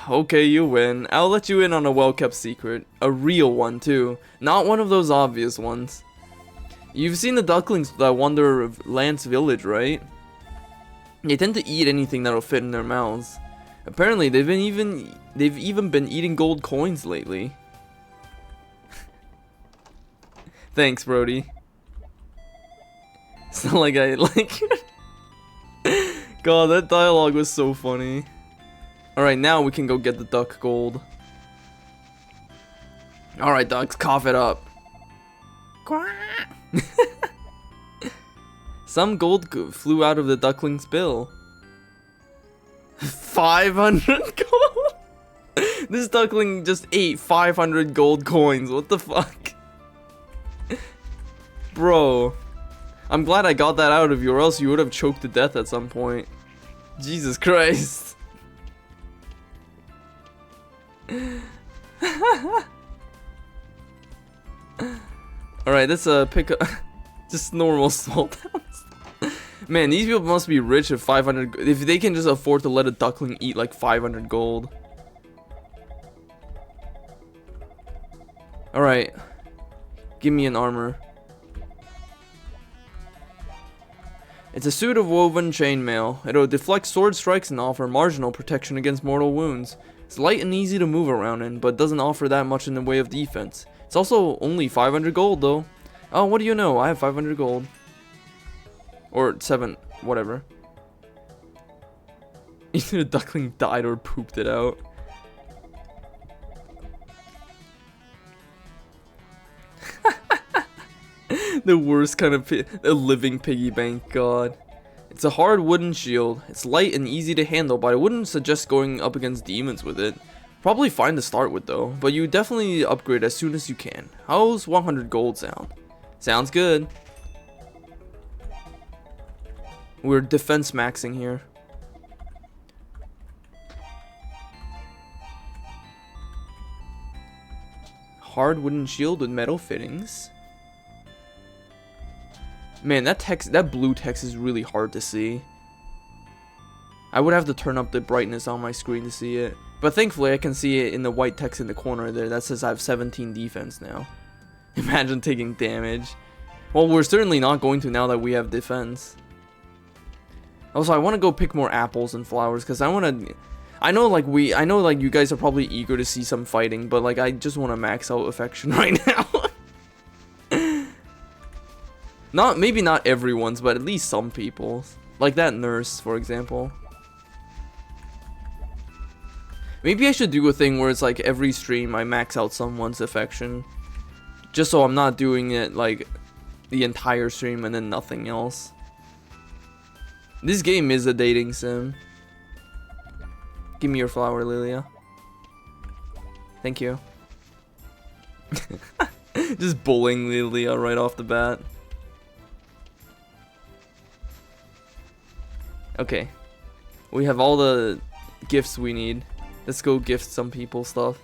Okay, you win. I'll let you in on a well-kept secret. A real one, too. Not one of those obvious ones. You've seen the ducklings that wander Lance Village, right? They tend to eat anything that'll fit in their mouths. Apparently, they've even been eating gold coins lately. Thanks, Brody. It's not like I like. God, that dialogue was so funny. Alright, now we can go get the duck gold. Alright, ducks, cough it up. Some gold flew out of the duckling's bill. 500 gold? This duckling just ate 500 gold coins. What the fuck? Bro. I'm glad I got that out of you, or else you would have choked to death at some point. Jesus Christ. Alright, let's pick up just normal small towns. Man, these people must be rich if 500 if they can just afford to let a duckling eat like 500 gold. Alright. Give me an armor. It's a suit of woven chainmail. It'll deflect sword strikes and offer marginal protection against mortal wounds. It's light and easy to move around in, but doesn't offer that much in the way of defense. It's also only 500 gold though. Oh, what do you know? I have 500 gold. Or 7, whatever. Either the duckling died or pooped it out. The worst kind of a living piggy bank, god. It's a hard wooden shield. It's light and easy to handle, but I wouldn't suggest going up against demons with it. Probably fine to start with though, but you definitely need to upgrade as soon as you can. How's 100 gold sound? Sounds good. We're defense maxing here. Hard wooden shield with metal fittings. Man, that text, that blue text is really hard to see. I would have to turn up the brightness on my screen to see it. But thankfully I can see it in the white text in the corner there. That says I have 17 defense now. Imagine taking damage. Well, we're certainly not going to now that we have defense. Also, I want to go pick more apples and flowers because I want to... I know like you guys are probably eager to see some fighting, but like I just want to max out affection right now. Maybe not everyone's, but at least some people's. Like that nurse, for example. Maybe I should do a thing where it's like every stream I max out someone's affection. Just so I'm not doing it like the entire stream and then nothing else. This game is a dating sim. Give me your flower, Lilia. Thank you. Just bullying Lilia right off the bat. Okay. We have all the gifts we need. Let's go gift some people stuff.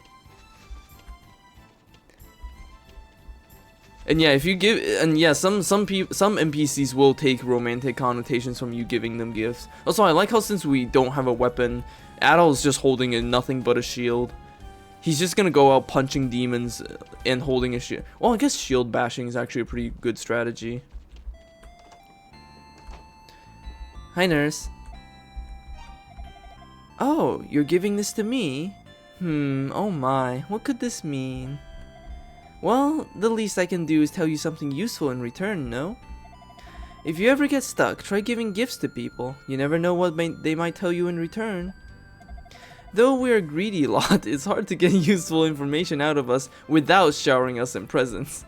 And yeah, if you give, and yeah, some NPCs will take romantic connotations from you giving them gifts. Also, I like how since we don't have a weapon, Adol is just holding in nothing but a shield. He's just gonna go out punching demons and holding a shield. Well, I guess shield bashing is actually a pretty good strategy. Hi, nurse. Oh, you're giving this to me? Oh my, what could this mean? Well, the least I can do is tell you something useful in return, no? If you ever get stuck, try giving gifts to people. You never know what they might tell you in return. Though we're a greedy lot, it's hard to get useful information out of us without showering us in presents.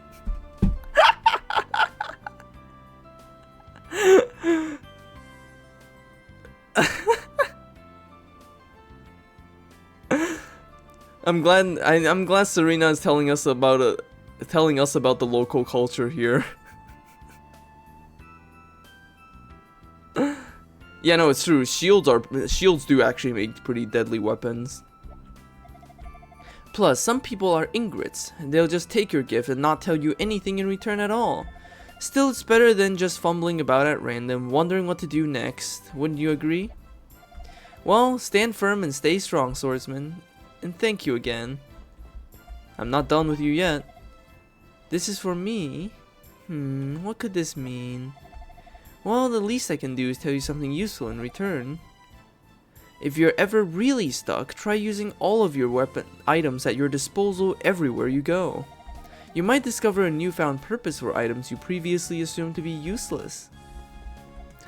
I'm glad Serena is telling us about the local culture here. Yeah, no, it's true. Shields do actually make pretty deadly weapons. Plus, some people are ingrates. They'll just take your gift and not tell you anything in return at all. Still, it's better than just fumbling about at random, wondering what to do next. Wouldn't you agree? Well, stand firm and stay strong, swordsman. And thank you again. I'm not done with you yet. This is for me? What could this mean? Well, the least I can do is tell you something useful in return. If you're ever really stuck, try using all of your weapon items at your disposal everywhere you go. You might discover a newfound purpose for items you previously assumed to be useless.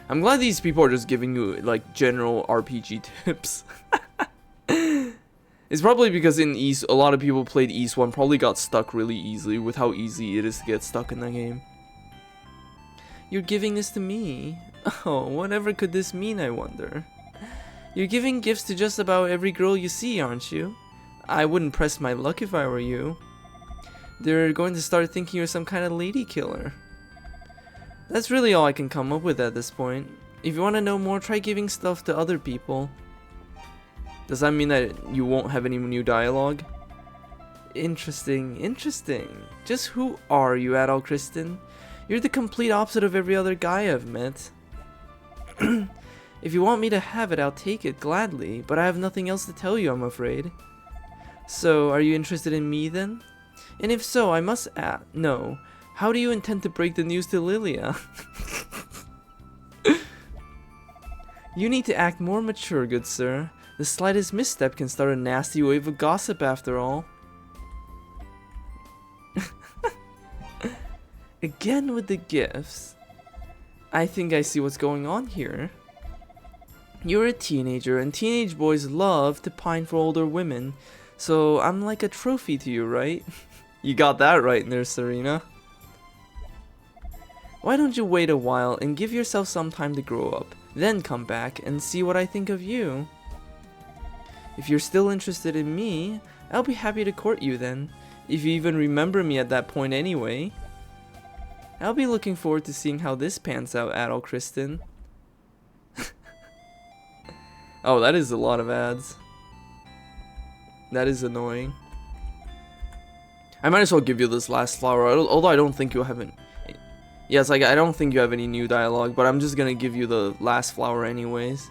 I'm glad these people are just giving you like general RPG tips. It's probably because in East, a lot of people played East 1 probably got stuck really easily with how easy it is to get stuck in that game. You're giving this to me? Oh, whatever could this mean, I wonder? You're giving gifts to just about every girl you see, aren't you? I wouldn't press my luck if I were you. They're going to start thinking you're some kind of lady killer. That's really all I can come up with at this point. If you want to know more, try giving stuff to other people. Does that mean that you won't have any new dialogue? Interesting, interesting. Just who are you, Adol Kristen? You're the complete opposite of every other guy I've met. If you want me to have it, I'll take it gladly, but I have nothing else to tell you, I'm afraid. So, are you interested in me then? And if so, I must know. How do you intend to break the news to Lilia? You need to act more mature, good sir. The slightest misstep can start a nasty wave of gossip after all. Again with the gifts. I think I see what's going on here. You're a teenager, and teenage boys love to pine for older women. So I'm like a trophy to you, right? You got that right, Nurse Serena. Why don't you wait a while and give yourself some time to grow up, then come back and see what I think of you? If you're still interested in me, I'll be happy to court you then, if you even remember me at that point anyway. I'll be looking forward to seeing how this pans out, Adol Kristen. Oh, that is a lot of ads. That is annoying. I might as well give you this last flower, although I don't think you'll have any. Yeah, it's like, I don't think you have any new dialogue, but I'm just gonna give you the last flower anyways.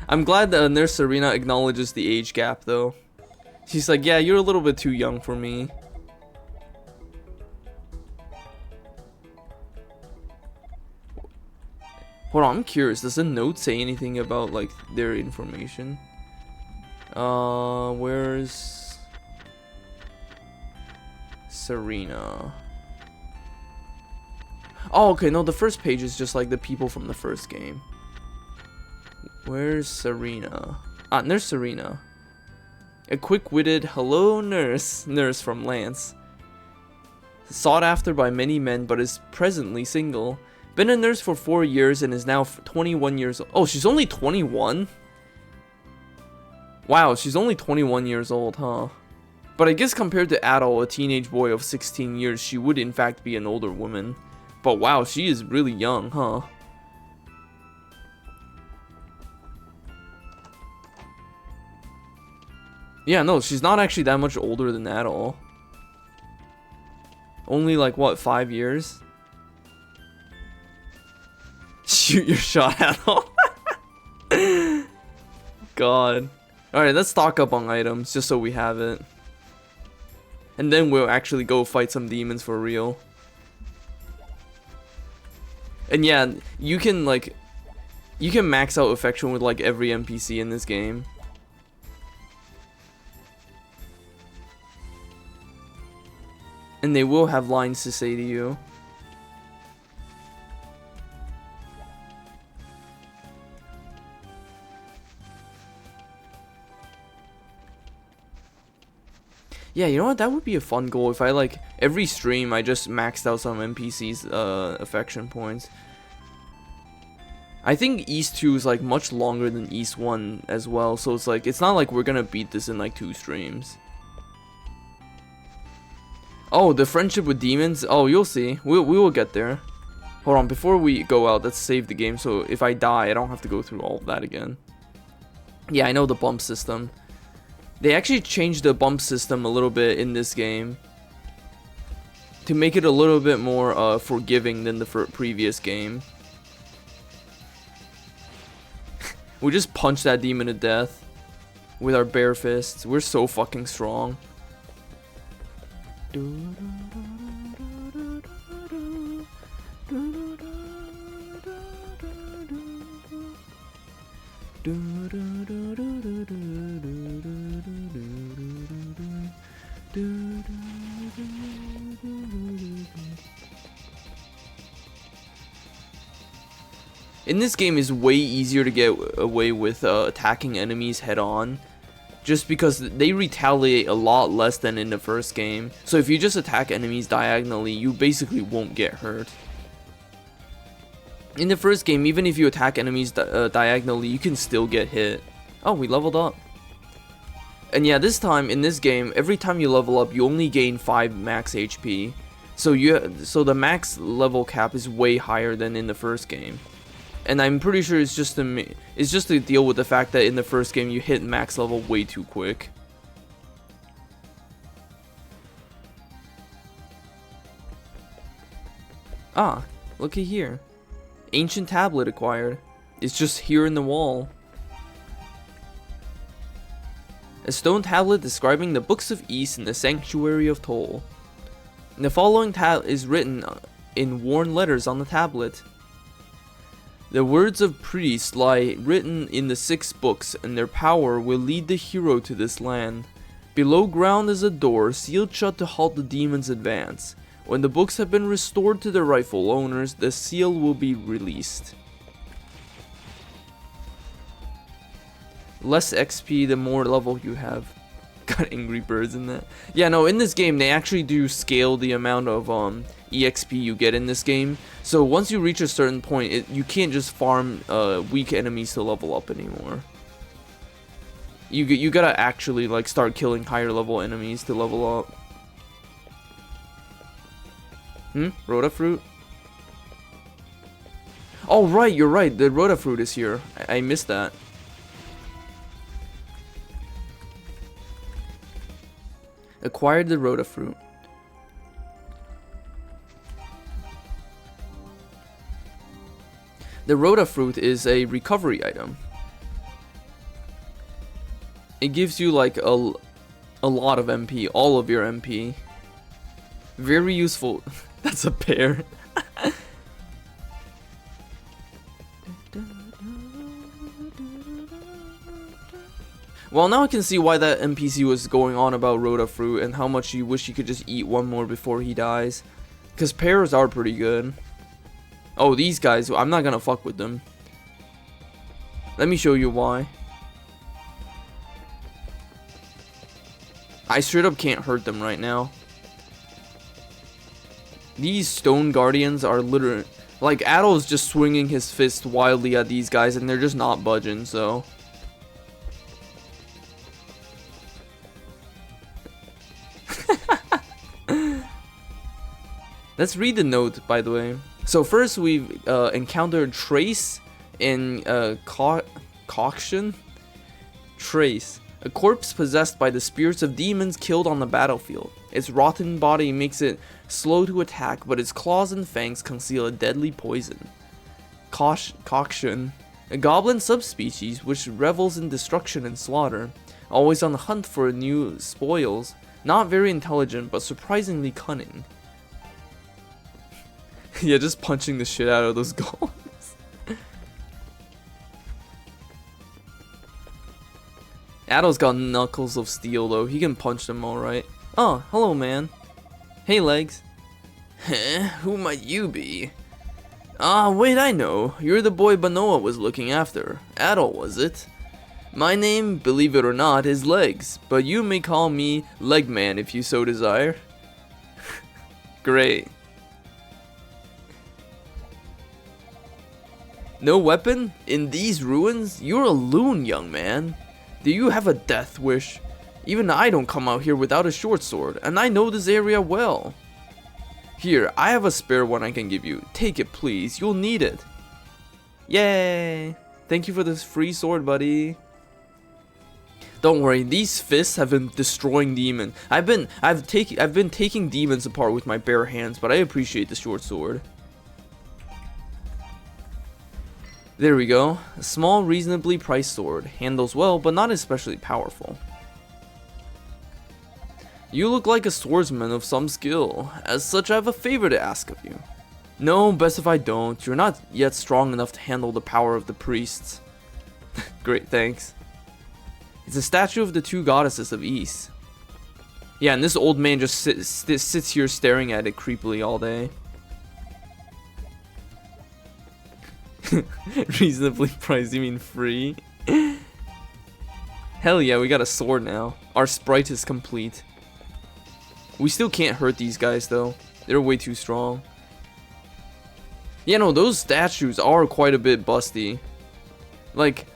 I'm glad that Nurse Serena acknowledges the age gap, though. She's like, yeah, you're a little bit too young for me. Hold on, I'm curious. Does the note say anything about, like, their information? Where's Serena? Oh, okay, no, the first page is just like the people from the first game. Where's Serena? Ah, Nurse Serena. A quick-witted hello nurse from Lance. Sought after by many men, but is presently single. Been a nurse for 4 years and is now 21 years old. Oh, she's only 21? Wow, she's only 21 years old, huh? But I guess compared to Adol, a teenage boy of 16 years, she would in fact be an older woman. But wow, she is really young, huh? Yeah, no, she's not actually that much older than Adol. Only like, what, 5 years? Shoot your shot, Adol. God. Alright, let's stock up on items, just so we have it. And then we'll actually go fight some demons for real. And yeah, you can max out affection with like every NPC in this game. And they will have lines to say to you. Yeah, you know what? That would be a fun goal if I, like, every stream I just maxed out some NPC's affection points. I think East 2 is, like, much longer than East 1 as well, so it's like, it's not like we're gonna beat this in, like, 2 streams. Oh, the friendship with demons? Oh, you'll see. We will get there. Hold on, before we go out, let's save the game, so if I die, I don't have to go through all of that again. Yeah, I know the bump system. They actually changed the bump system a little bit in this game to make it a little bit more forgiving than the previous game. We just punched that demon to death with our bare fists. We're so fucking strong. In this game, it's way easier to get away with attacking enemies head on, just because they retaliate a lot less than in the first game. So if you just attack enemies diagonally, you basically won't get hurt. In the first game, even if you attack enemies diagonally, you can still get hit. Oh, we leveled up. And yeah, this time, in this game, every time you level up, you only gain 5 max HP. So the max level cap is way higher than in the first game. And I'm pretty sure it's just to deal with the fact that in the first game, you hit max level way too quick. Ah, looky here. Ancient tablet acquired. It's just here in the wall. A stone tablet describing the books of East and the sanctuary of Toll. And the following is written in worn letters on the tablet. The words of priests lie written in the 6 books, and their power will lead the hero to this land. Below ground is a door sealed shut to halt the demon's advance. When the books have been restored to their rightful owners, the seal will be released. Less XP the more level you have. Got Angry Birds in that. Yeah, no, in this game, they actually do scale the amount of EXP you get in this game. So once you reach a certain point, you can't just farm weak enemies to level up anymore. You gotta actually like start killing higher level enemies to level up. Rhoda fruit? Oh right, you're right. The Rhoda fruit is here. I missed that. Acquired the Rhoda fruit. The Rhoda fruit is a recovery item. It gives you like a lot of MP, all of your MP. Very useful. That's a pear. Well, now I can see why that NPC was going on about Rhoda fruit and how much you wish you could just eat one more before he dies. Because pears are pretty good. Oh, these guys, I'm not gonna fuck with them. Let me show you why. I straight up can't hurt them right now. These stone guardians are literally... Like, Adol's just swinging his fist wildly at these guys and they're just not budging, so... Let's read the note, by the way. So first we've encountered Trace in Coction. Trace, a corpse possessed by the spirits of demons killed on the battlefield. Its rotten body makes it slow to attack, but its claws and fangs conceal a deadly poison. Coction, a goblin subspecies which revels in destruction and slaughter, always on the hunt for new spoils. Not very intelligent, but surprisingly cunning. Yeah, just punching the shit out of those golems. Adol's got knuckles of steel though, he can punch them alright. Oh, hello man. Hey legs. Huh? Who might you be? Ah, wait, I know. You're the boy Banoa was looking after. Adol, was it? My name, believe it or not, is Legs, but you may call me Legman if you so desire. Great. No weapon? In these ruins? You're a loon, young man. Do you have a death wish? Even I don't come out here without a short sword, and I know this area well. Here, I have a spare one I can give you. Take it, please. You'll need it. Yay! Thank you for this free sword, buddy. Don't worry, these fists have been destroying demons. I've been taking demons apart with my bare hands, but I appreciate the short sword. There we go. A small, reasonably priced sword. Handles well, but not especially powerful. You look like a swordsman of some skill. As such, I have a favor to ask of you. No, best if I don't. You're not yet strong enough to handle the power of the priests. Great, thanks. It's a statue of the two goddesses of East. Yeah, and this old man just sits here staring at it creepily all day. Reasonably priced, you mean free? Hell yeah, we got a sword now. Our sprite is complete. We still can't hurt these guys though. They're way too strong. Yeah, no, those statues are quite a bit busty. Like,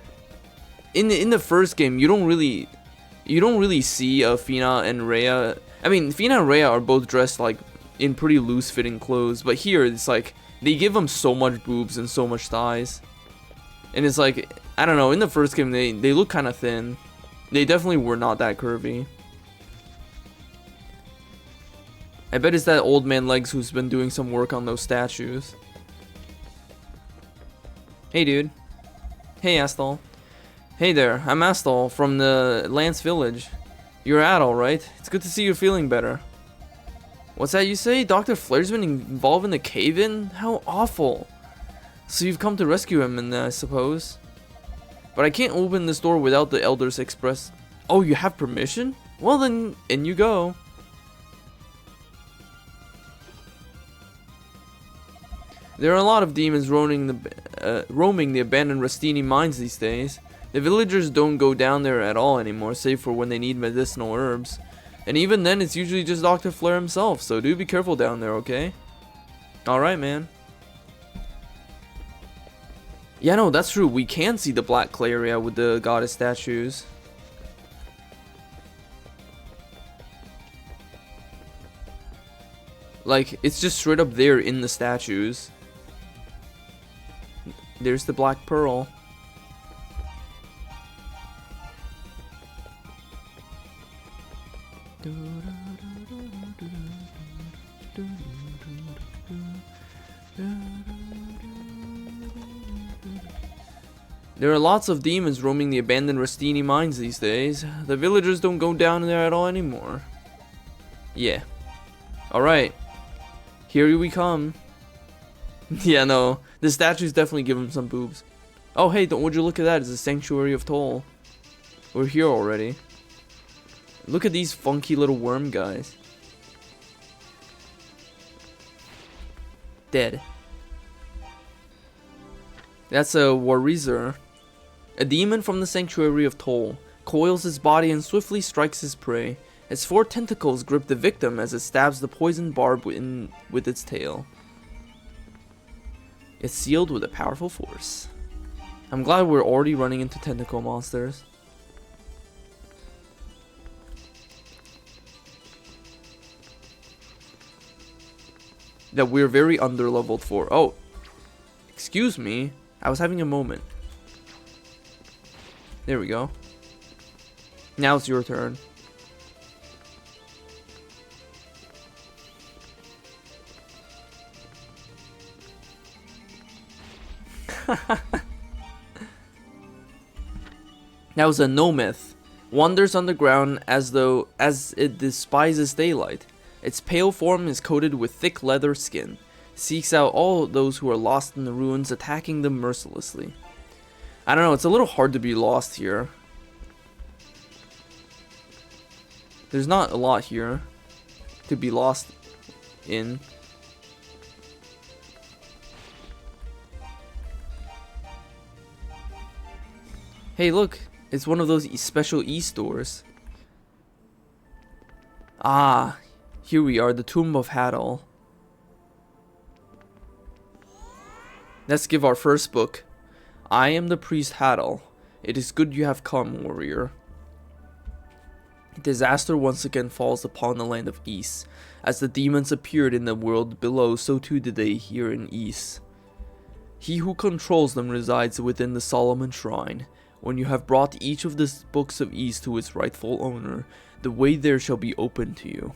in the first game, you don't really see Fina and Rhea. I mean, Fina and Rhea are both dressed like in pretty loose-fitting clothes, but here it's like they give them so much boobs and so much thighs, and it's like, I don't know. In the first game, they look kind of thin. They definitely were not that curvy. I bet it's that old man Legs who's been doing some work on those statues. Hey, dude. Hey, Astol. Hey there, I'm Astol from the Lance Village. You're Adol, right? It's good to see you're feeling better. What's that you say? Dr. Flair's been involved in the cave-in? How awful. So you've come to rescue him, I suppose. But I can't open this door without the Elder's Express. Oh, you have permission? Well then, in you go. There are a lot of demons roaming the abandoned Rastini mines these days. The villagers don't go down there at all anymore, save for when they need medicinal herbs. And even then, it's usually just Dr. Flare himself, so do be careful down there, okay? Alright, man. Yeah, no, that's true. We can see the black clay area with the goddess statues. Like, it's just straight up there in the statues. There's the black pearl. There are lots of demons roaming the abandoned Rastini mines these days. The villagers don't go down there at all anymore. Yeah. Alright. Here we come. Yeah, no. The statues definitely give him some boobs. Oh, hey, would you look at that? It's the Sanctuary of Toll. We're here already. Look at these funky little worm guys. Dead. That's a Warizer. A demon from the Sanctuary of Toll coils his body and swiftly strikes his prey. Its 4 tentacles grip the victim as it stabs the poisoned barb with its tail. It's sealed with a powerful force. I'm glad we're already running into tentacle monsters. That we're very under-leveled for. Oh, excuse me. I was having a moment. There we go. Now it's your turn. That was a nometh. Wanders underground as it despises daylight. Its pale form is coated with thick leather skin. Seeks out all those who are lost in the ruins, attacking them mercilessly. I don't know, it's a little hard to be lost here. There's not a lot here to be lost in. Hey, look, it's one of those special e-stores. Ah, here we are, the Tomb of Hadal. Let's give our first book. I am the priest Hadal. It is good you have come, warrior. Disaster once again falls upon the land of Ys. As the demons appeared in the world below, so too did they here in Ys. He who controls them resides within the Solomon Shrine. When you have brought each of the books of Ys to its rightful owner, the way there shall be opened to you.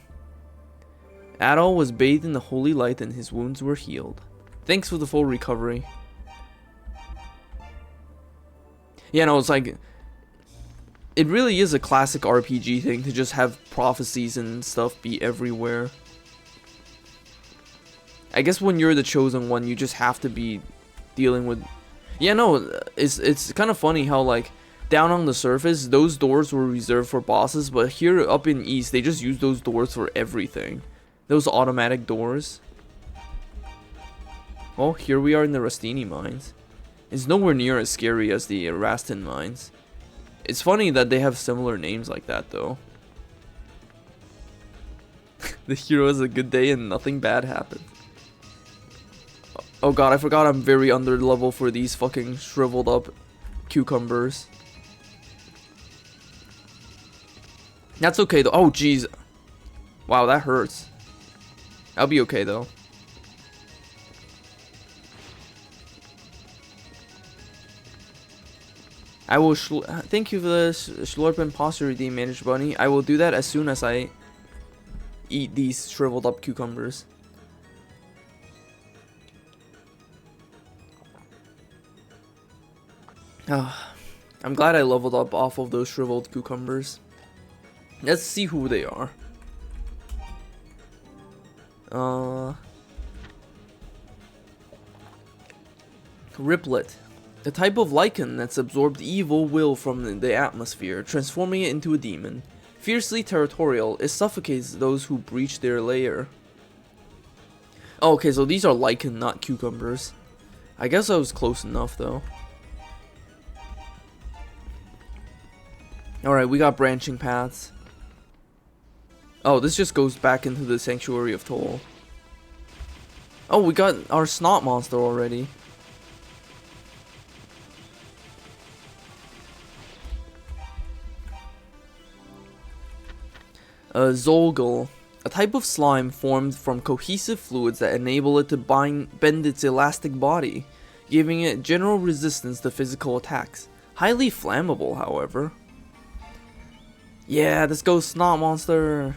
Adal was bathed in the holy light and his wounds were healed. Thanks for the full recovery. Yeah, no, it's like, it really is a classic RPG thing to just have prophecies and stuff be everywhere. I guess when you're the chosen one, you just have to be dealing with... Yeah, no, it's kind of funny how, like, down on the surface, those doors were reserved for bosses, but here up in East, they just use those doors for everything. Those automatic doors. Well, here we are in the Rastini mines. It's nowhere near as scary as the Rastin mines. It's funny that they have similar names like that, though. The hero has a good day and nothing bad happens. Oh god, I forgot I'm very under level for these fucking shriveled up cucumbers. That's okay though. Oh jeez. Wow, that hurts. I'll be okay though. I will thank you for the slurp and posture redeem, managed bunny. I will do that as soon as I eat these shriveled up cucumbers. I'm glad I leveled up off of those shriveled cucumbers. Let's see who they are. Riplet. A type of lichen that's absorbed evil will from the atmosphere, transforming it into a demon. Fiercely territorial, it suffocates those who breach their lair. Oh, okay, so these are lichen, not cucumbers. I guess I was close enough, though. Alright, we got branching paths. Oh, this just goes back into the Sanctuary of Toll. Oh, we got our snot monster already. Zolgal, a type of slime formed from cohesive fluids that enable it to bend its elastic body, giving it general resistance to physical attacks. Highly flammable, however. Yeah, let's go snot monster.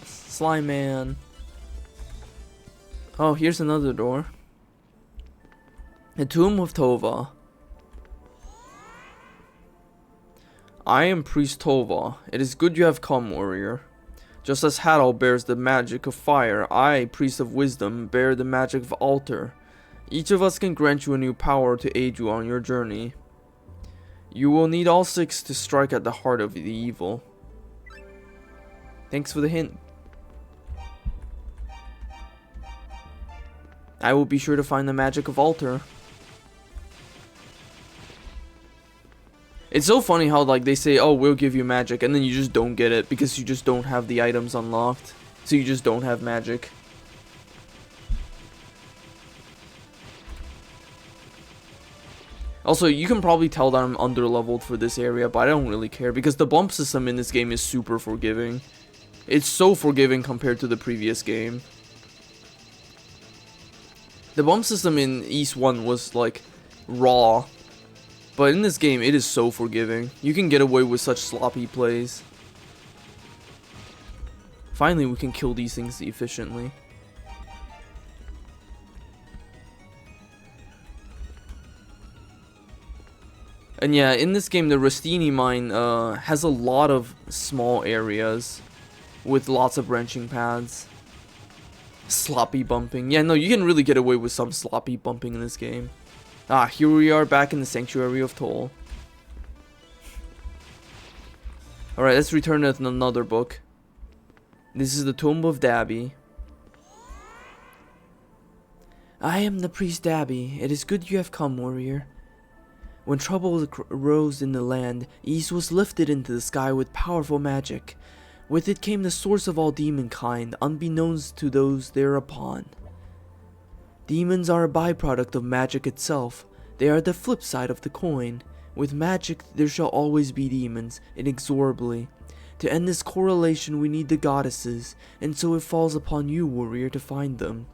Slime man. Oh, here's another door. The Tomb of Tova. I am Priest Tova. It is good you have come, warrior. Just as Hadal bears the magic of fire, I, Priest of Wisdom, bear the magic of altar. Each of us can grant you a new power to aid you on your journey. You will need all 6 to strike at the heart of the evil. Thanks for the hint. I will be sure to find the magic of altar. It's so funny how like they say, oh, we'll give you magic, and then you just don't get it because you just don't have the items unlocked. So you just don't have magic. Also, you can probably tell that I'm under-leveled for this area, but I don't really care because the bump system in this game is super forgiving. It's so forgiving compared to the previous game. The bump system in East 1 was like raw. But in this game, it is so forgiving. You can get away with such sloppy plays. Finally, we can kill these things efficiently. And yeah, in this game, the Rustini mine has a lot of small areas with lots of branching paths. Sloppy bumping. Yeah, no, you can really get away with some sloppy bumping in this game. Ah, here we are back in the Sanctuary of Toll. Alright, let's return to another book. This is the Tomb of Dabby. I am the priest Dabby. It is good you have come, warrior. When trouble arose in the land, East was lifted into the sky with powerful magic. With it came the source of all demonkind, unbeknownst to those thereupon. Demons are a byproduct of magic itself. They are the flip side of the coin. With magic, there shall always be demons, inexorably. To end this correlation, we need the goddesses, and so it falls upon you, warrior, to find them.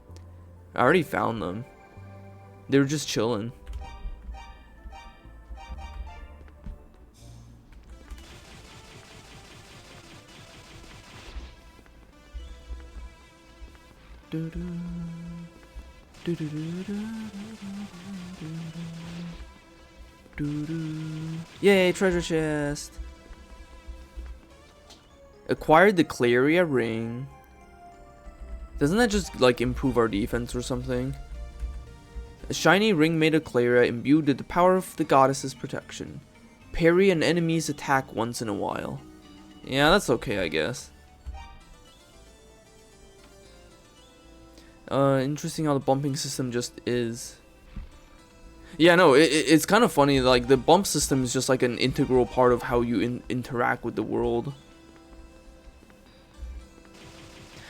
I already found them. They were just chilling. Yay, treasure chest. Acquired the Claria ring. Doesn't that just like improve our defense or something? A shiny ring made of Claria imbued with the power of the goddess's protection. Parry an enemy's attack once in a while. Yeah, that's okay, I guess. Interesting how the bumping system just is. Yeah, no, it's kind of funny, like, the bump system is just like an integral part of how you interact with the world.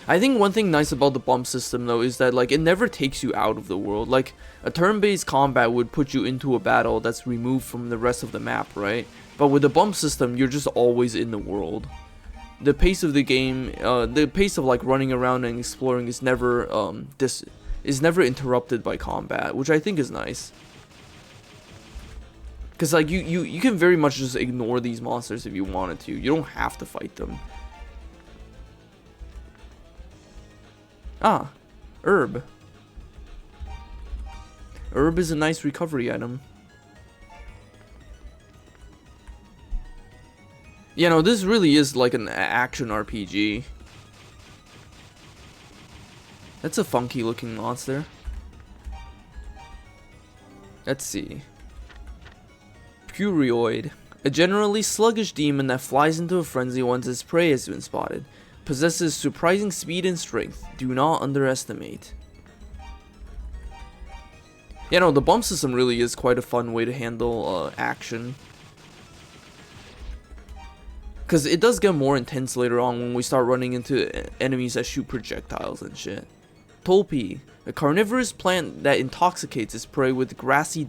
I think one thing nice about the bump system, though, is that, like, it never takes you out of the world. Like, a turn-based combat would put you into a battle that's removed from the rest of the map, right? But with the bump system, you're just always in the world. The pace of the game, the pace of like running around and exploring is never interrupted by combat, which I think is nice. Cause like you can very much just ignore these monsters if you wanted to. You don't have to fight them. Ah, herb. Herb is a nice recovery item. You know, this really is like an action RPG. That's a funky looking monster. Let's see. Purioid. A generally sluggish demon that flies into a frenzy once its prey has been spotted. Possesses surprising speed and strength. Do not underestimate. You know, the bump system really is quite a fun way to handle action. Because it does get more intense later on when we start running into enemies that shoot projectiles and shit. Tolpi, a carnivorous plant that intoxicates its prey with gassy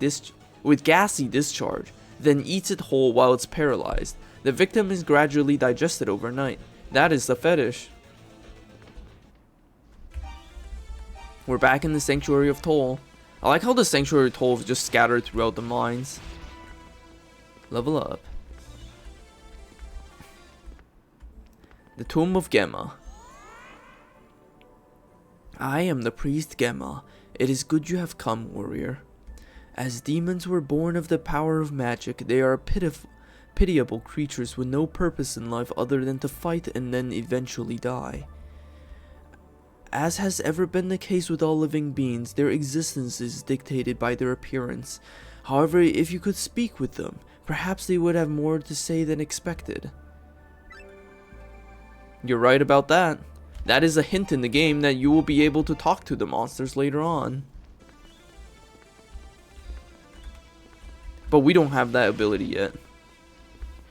discharge, then eats it whole while it's paralyzed. The victim is gradually digested overnight. That is the fetish. We're back in the Sanctuary of Toll. I like how the Sanctuary of Toll is just scattered throughout the mines. Level up. The Tomb of Gemma. I am the priest Gemma. It is good you have come, warrior. As demons were born of the power of magic, they are pitiable creatures with no purpose in life other than to fight and then eventually die. As has ever been the case with all living beings, their existence is dictated by their appearance. However, if you could speak with them, perhaps they would have more to say than expected. You're right about that. That is a hint in the game that you will be able to talk to the monsters later on. But we don't have that ability yet.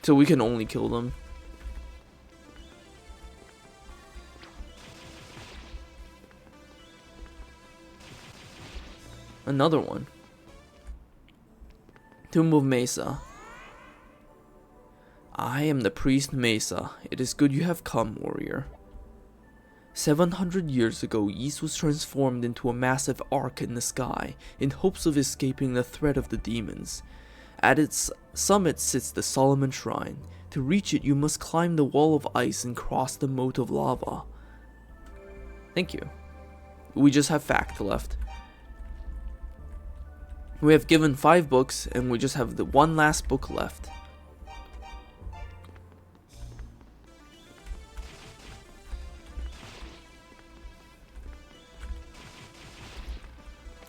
So we can only kill them. Another one. Tomb of Mesa. I am the priest Mesa. It is good you have come, warrior. 700 years ago, Ys was transformed into a massive arc in the sky, in hopes of escaping the threat of the demons. At its summit sits the Solomon Shrine. To reach it, you must climb the wall of ice and cross the moat of lava. Thank you. We just have fact left. We have given 5 books, and we just have the one last book left.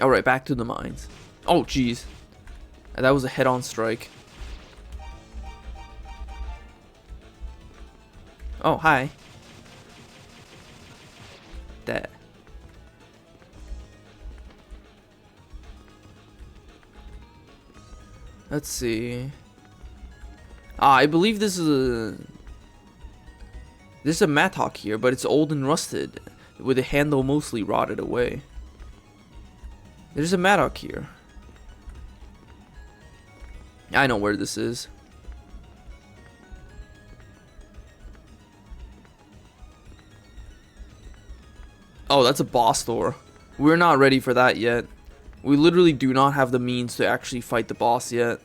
Alright, back to the mines. Oh, jeez. That was a head-on strike. Oh, hi. That. Let's see. I believe this is a... There's a mattock here, but it's old and rusted, with the handle mostly rotted away. There's a mattock here. I know where this is. Oh, that's a boss door. We're not ready for that yet. We literally do not have the means to actually fight the boss yet.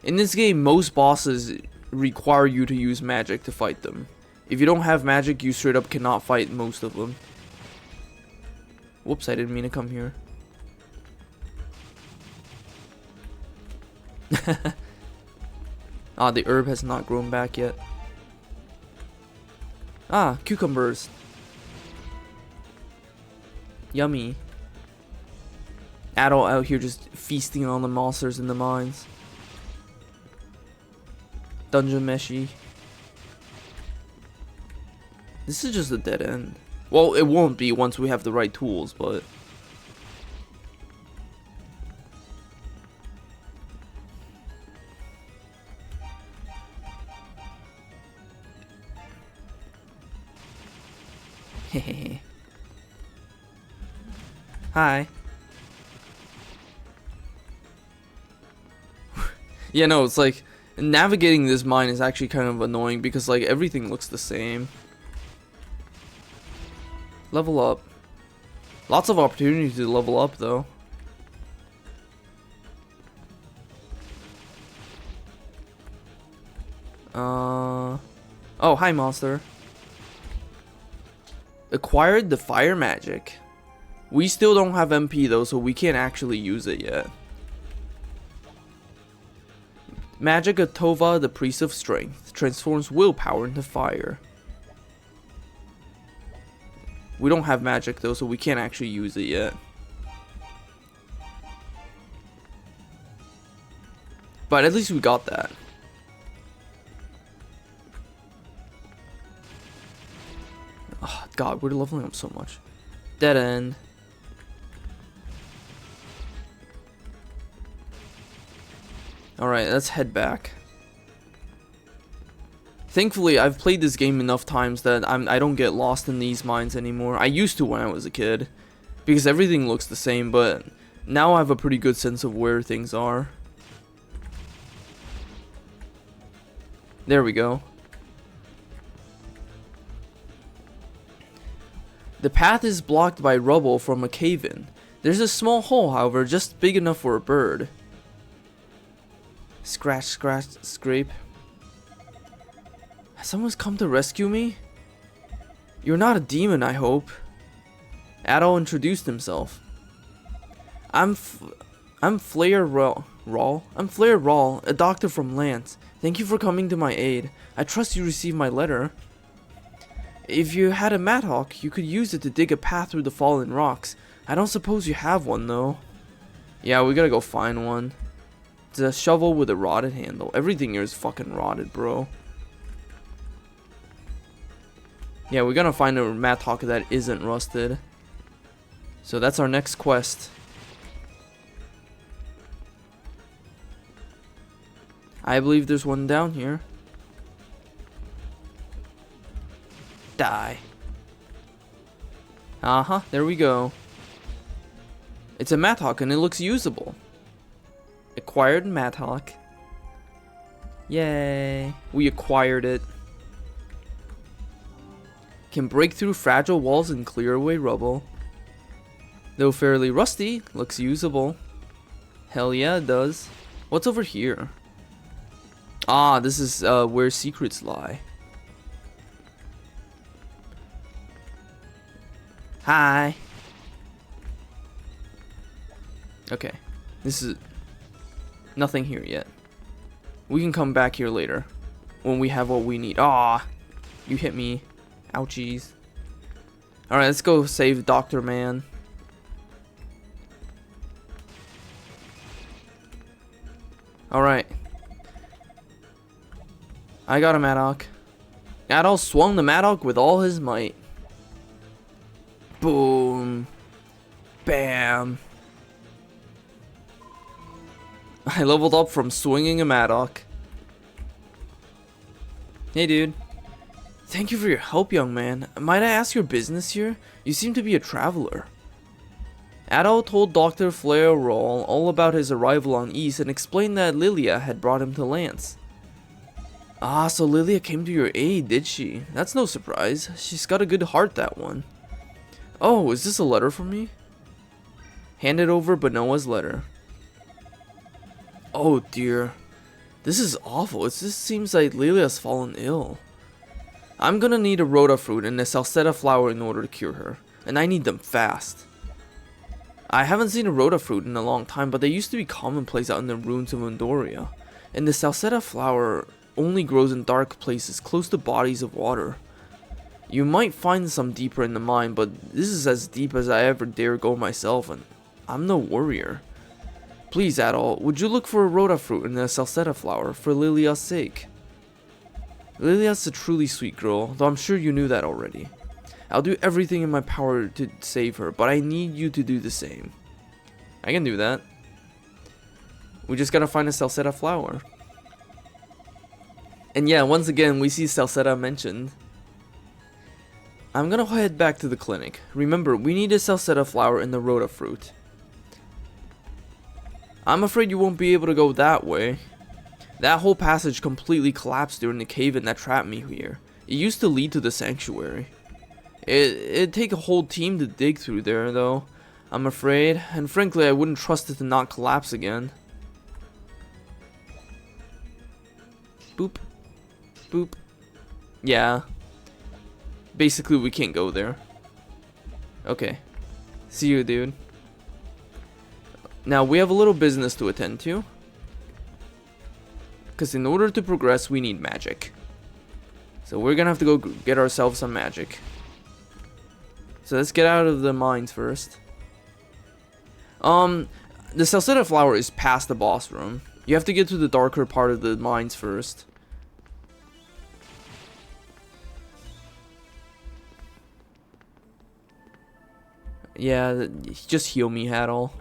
In this game, most bosses require you to use magic to fight them. If you don't have magic, you straight up cannot fight most of them. Whoops, I didn't mean to come here. Ah, the herb has not grown back yet. Ah, cucumbers. Yummy. Adult out here just feasting on the monsters in the mines. Dungeon meshy. This is just a dead end. Well, it won't be once we have the right tools, but... Hehehe. Hi. Yeah, no, it's like navigating this mine is actually kind of annoying because like everything looks the same. Level up. Lots of opportunities to level up though. Oh, hi monster. Acquired the fire magic. We still don't have MP though, so we can't actually use it yet. Magic of Tova, the Priest of Strength, transforms willpower into fire. We don't have magic though, so we can't actually use it yet. But at least we got that. Oh, God, we're leveling up so much. Dead end. Alright, let's head back. Thankfully, I've played this game enough times that I don't get lost in these mines anymore. I used to when I was a kid, because everything looks the same, but now I have a pretty good sense of where things are. There we go. The path is blocked by rubble from a cave-in. There's a small hole, however, just big enough for a bird. Scratch, scratch, scrape. Has someone come to rescue me? You're not a demon, I hope. Adol introduced himself. I'm Flair Rawl. I'm Flair Rawl, a doctor from Lance. Thank you for coming to my aid. I trust you received my letter. If you had a mattock, you could use it to dig a path through the fallen rocks. I don't suppose you have one, though. Yeah, we gotta go find one. It's a shovel with a rotted handle. Everything here is fucking rotted, bro. Yeah, we're gonna find a mattock that isn't rusted. So that's our next quest. I believe there's one down here. Die. There we go. It's a mattock and it looks usable. Acquired mattock. Yay. We acquired it. Can break through fragile walls and clear away rubble. Though fairly rusty, looks usable. Hell yeah, it does. What's over here? Ah, this is where secrets lie. Hi. Okay. This is nothing here yet. We can come back here later when we have what we need. Ah, you hit me. Ouchies. Alright, let's go save Dr. Man. Alright. I got a mattock. Adol swung the mattock with all his might. Boom. Bam. I leveled up from swinging a mattock. Hey, dude. Thank you for your help, young man. Might I ask your business here? You seem to be a traveler. Adol told Dr. Flair Roll all about his arrival on East and explained that Lilia had brought him to Lance. Ah, so Lilia came to your aid, did she? That's no surprise. She's got a good heart, that one. Oh, is this a letter from me? Handed over Benoa's letter. Oh dear. This is awful. It just seems like Lilia's fallen ill. I'm gonna need a rhoda fruit and a salsetta flower in order to cure her. And I need them fast. I haven't seen a rhoda fruit in a long time, but they used to be commonplace out in the ruins of Andoria. And the salsetta flower only grows in dark places close to bodies of water. You might find some deeper in the mine, but this is as deep as I ever dare go myself, and I'm no warrior. Please, Adol, would you look for a rhoda fruit and a salsetta flower for Lilia's sake? Lilia's a truly sweet girl, though I'm sure you knew that already. I'll do everything in my power to save her, but I need you to do the same. I can do that. We just gotta find a salsetta flower. And yeah, once again, we see salsetta mentioned. I'm gonna head back to the clinic. Remember, we need a salsetta flower and the rhoda fruit. I'm afraid you won't be able to go that way. That whole passage completely collapsed during the cave-in that trapped me here. It used to lead to the sanctuary. It'd take a whole team to dig through there, though, I'm afraid, and frankly, I wouldn't trust it to not collapse again. Boop. Boop. Yeah. Basically, we can't go there. Okay. See you, dude. Now, we have a little business to attend to. Because in order to progress, we need magic. So we're gonna have to go get ourselves some magic. So let's get out of the mines first. The salsetta flower is past the boss room. You have to get to the darker part of the mines first. Yeah, just heal me, Adol.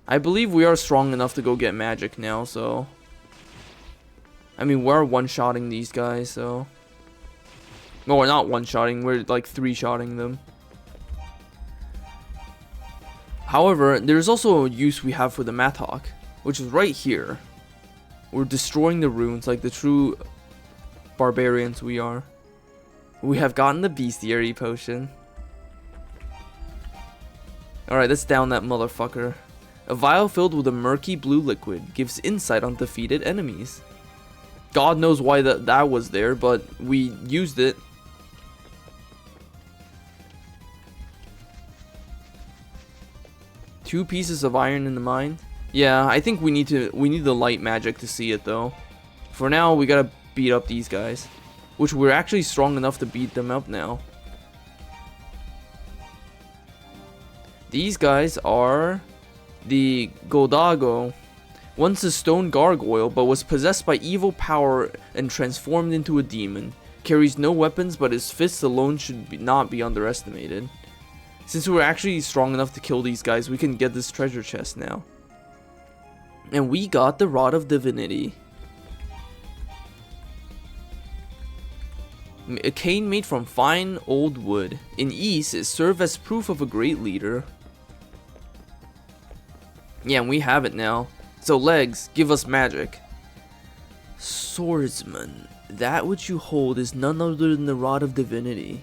I believe we are strong enough to go get magic now, so... I mean, we're one-shotting these guys, so... No, we're not one-shotting, we're like three-shotting them. However, there's also a use we have for the Mattock, which is right here. We're destroying the runes like the true barbarians we are. We have gotten the bestiary potion. Alright, let's down that motherfucker. A vial filled with a murky blue liquid gives insight on defeated enemies. God knows why that was there, but we used it. Two pieces of iron in the mine. Yeah, I think we need the light magic to see it though. For now, we gotta beat up these guys, which we're actually strong enough to beat them up now. These guys are the Goldago, once a stone gargoyle but was possessed by evil power and transformed into a demon. Carries no weapons, but his fists alone should not be underestimated. Since we're actually strong enough to kill these guys, we can get this treasure chest now. And we got the Rod of Divinity. A cane made from fine old wood. In Ys, it served as proof of a great leader. Yeah, and we have it now. So legs, give us magic. Swordsman, that which you hold is none other than the Rod of Divinity.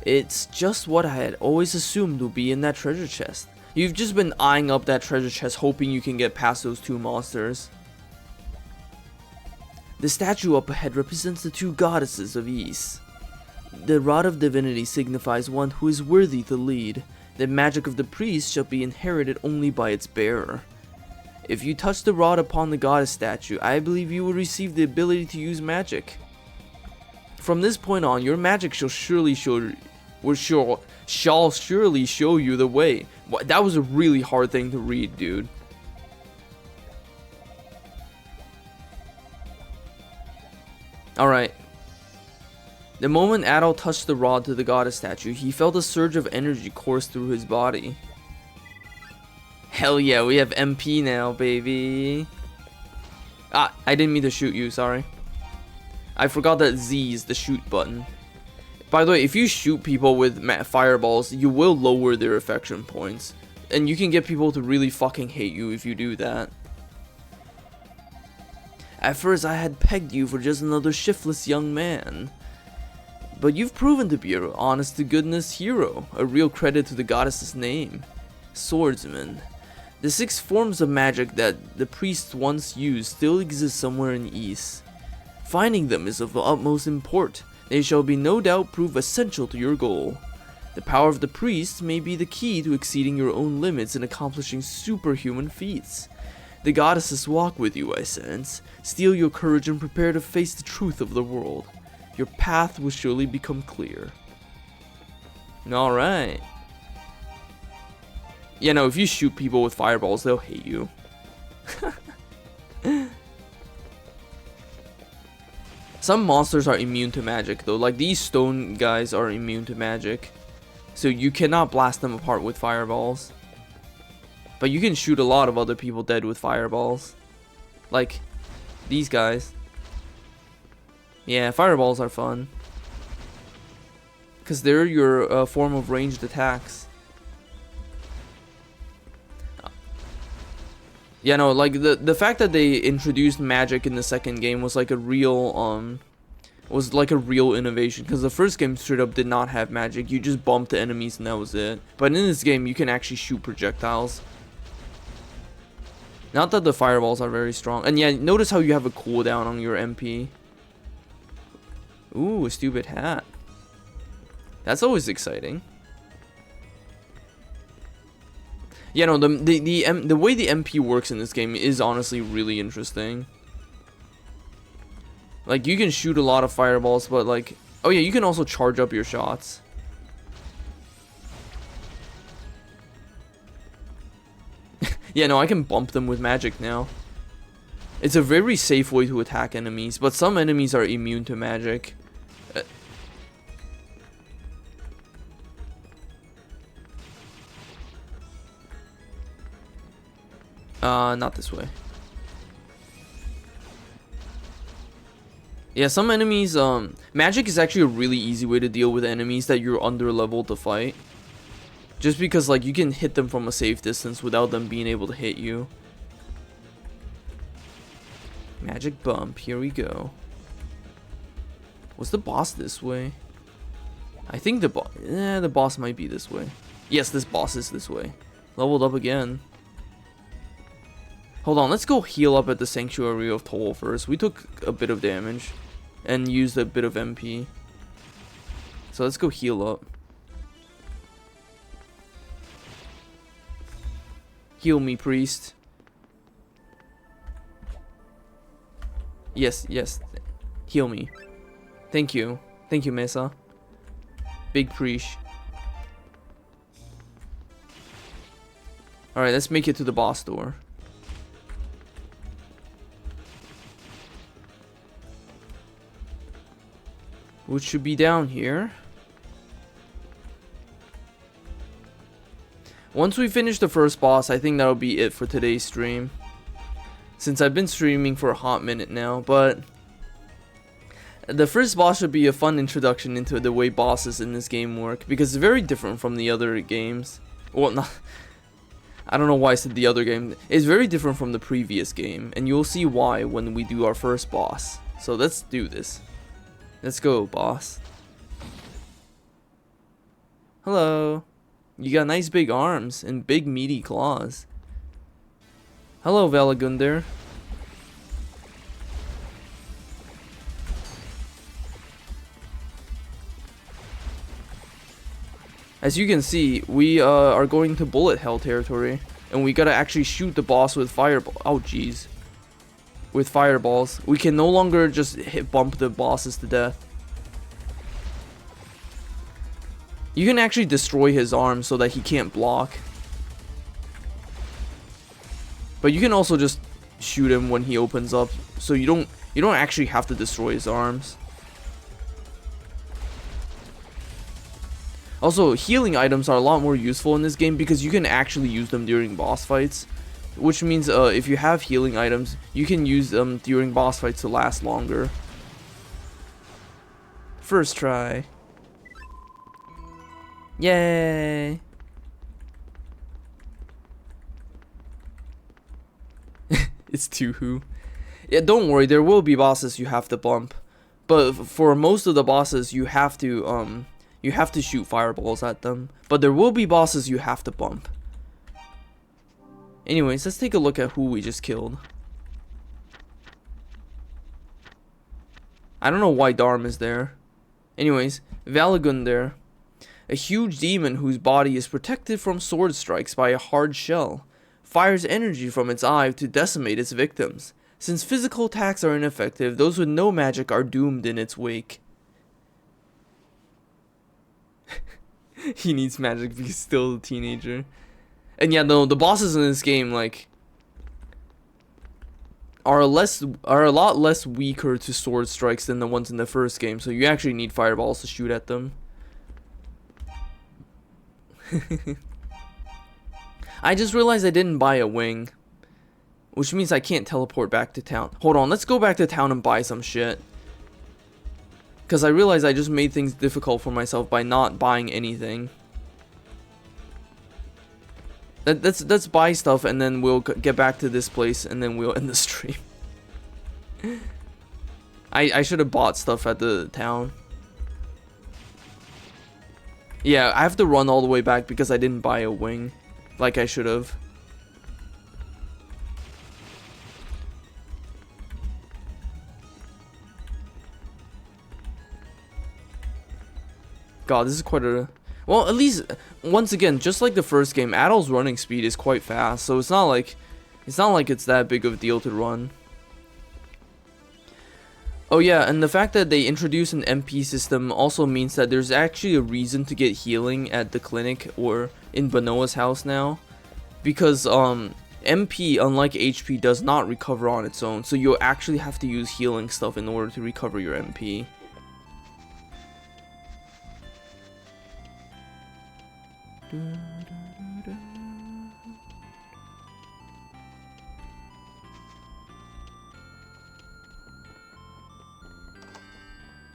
It's just what I had always assumed would be in that treasure chest. You've just been eyeing up that treasure chest hoping you can get past those two monsters. The statue up ahead represents the two goddesses of Ys. The Rod of Divinity signifies one who is worthy to lead. The magic of the priest shall be inherited only by its bearer. If you touch the rod upon the goddess statue, I believe you will receive the ability to use magic. From this point on, your magic shall surely show you the way. That was a really hard thing to read, dude. Alright. The moment Adol touched the rod to the goddess statue, he felt a surge of energy course through his body. Hell yeah, we have MP now, baby. Ah, I didn't mean to shoot you, sorry. I forgot that Z is the shoot button. By the way, if you shoot people with fireballs, you will lower their affection points. And you can get people to really fucking hate you if you do that. At first, I had pegged you for just another shiftless young man. But you've proven to be an honest-to-goodness hero, a real credit to the goddess's name. Swordsman. The 6 forms of magic that the priests once used still exist somewhere in Ys. Finding them is of the utmost import. They shall be no doubt prove essential to your goal. The power of the priests may be the key to exceeding your own limits and accomplishing superhuman feats. The goddesses walk with you, I sense. Steel your courage and prepare to face the truth of the world. Your path will surely become clear. Alright. Yeah, no, if you shoot people with fireballs, they'll hate you. Some monsters are immune to magic, though. Like, these stone guys are immune to magic. So you cannot blast them apart with fireballs. But you can shoot a lot of other people dead with fireballs. Like, these guys. Yeah, fireballs are fun. Because they're your form of ranged attacks. Yeah, no, like, the fact that they introduced magic in the second game was like a real, innovation. Because the first game straight up did not have magic. You just bumped the enemies and that was it. But in this game, you can actually shoot projectiles. Not that the fireballs are very strong. And yeah, notice how you have a cooldown on your MP. Ooh, a stupid hat. That's always exciting. Yeah, no, the way the MP works in this game is honestly really interesting. Like, you can shoot a lot of fireballs, but like, oh yeah, you can also charge up your shots. Yeah, no, I can bump them with magic now. It's a very safe way to attack enemies, but some enemies are immune to magic. Not this way. Yeah, some enemies, magic is actually a really easy way to deal with enemies that you're under level to fight. Just because, like, you can hit them from a safe distance without them being able to hit you. Magic bump, here we go. Was the boss this way? I think the boss might be this way. Yes, this boss is this way. Leveled up again. Hold on, let's go heal up at the Sanctuary of Toll first. We took a bit of damage and used a bit of MP. So let's go heal up. Heal me, priest. Yes, yes. Heal me. Thank you. Thank you, Mesa. Big preach. Alright, let's make it to the boss door. Which should be down here. Once we finish the first boss, I think that'll be it for today's stream. Since I've been streaming for a hot minute now, but the first boss should be a fun introduction into the way bosses in this game work, because it's very different from the other games. Well, not, I don't know why I said the other game. It's very different from the previous game, and you'll see why when we do our first boss. So let's do this. Let's go, boss. Hello. You got nice big arms and big meaty claws. Hello, Valagundar. As you can see, we are going to bullet hell territory, and we gotta actually shoot the boss with fireball. Oh, jeez. With fireballs. We can no longer just bump the bosses to death. You can actually destroy his arm so that he can't block. But you can also just shoot him when he opens up, so you don't actually have to destroy his arms. Also, healing items are a lot more useful in this game because you can actually use them during boss fights. Which means if you have healing items, you can use them during boss fights to last longer. First try. Yay! It's Tuhu. Yeah, don't worry, there will be bosses you have to bump. But for most of the bosses, you have to shoot fireballs at them. But there will be bosses you have to bump. Anyways, let's take a look at who we just killed. I don't know why Dharm is there. Anyways, Valagundar. A huge demon whose body is protected from sword strikes by a hard shell. Fires energy from its eye to decimate its victims. Since physical attacks are ineffective, those with no magic are doomed in its wake. He needs magic because he's still a teenager. And yeah, no, the bosses in this game, like, are a lot less weaker to sword strikes than the ones in the first game, so you actually need fireballs to shoot at them. I just realized I didn't buy a wing, which means I can't teleport back to town. Hold on, let's go back to town and buy some shit. Because I realized I just made things difficult for myself by not buying anything. Let's buy stuff and then we'll get back to this place and then we'll end the stream. I should have bought stuff at the town. Yeah, I have to run all the way back because I didn't buy a wing like I should have. God, this is quite a... Well, at least, once again, just like the first game, Adol's running speed is quite fast, so it's not like it's that big of a deal to run. Oh yeah, and the fact that they introduce an MP system also means that there's actually a reason to get healing at the clinic or in Banoa's house now. Because, MP, unlike HP, does not recover on its own, so you'll actually have to use healing stuff in order to recover your MP.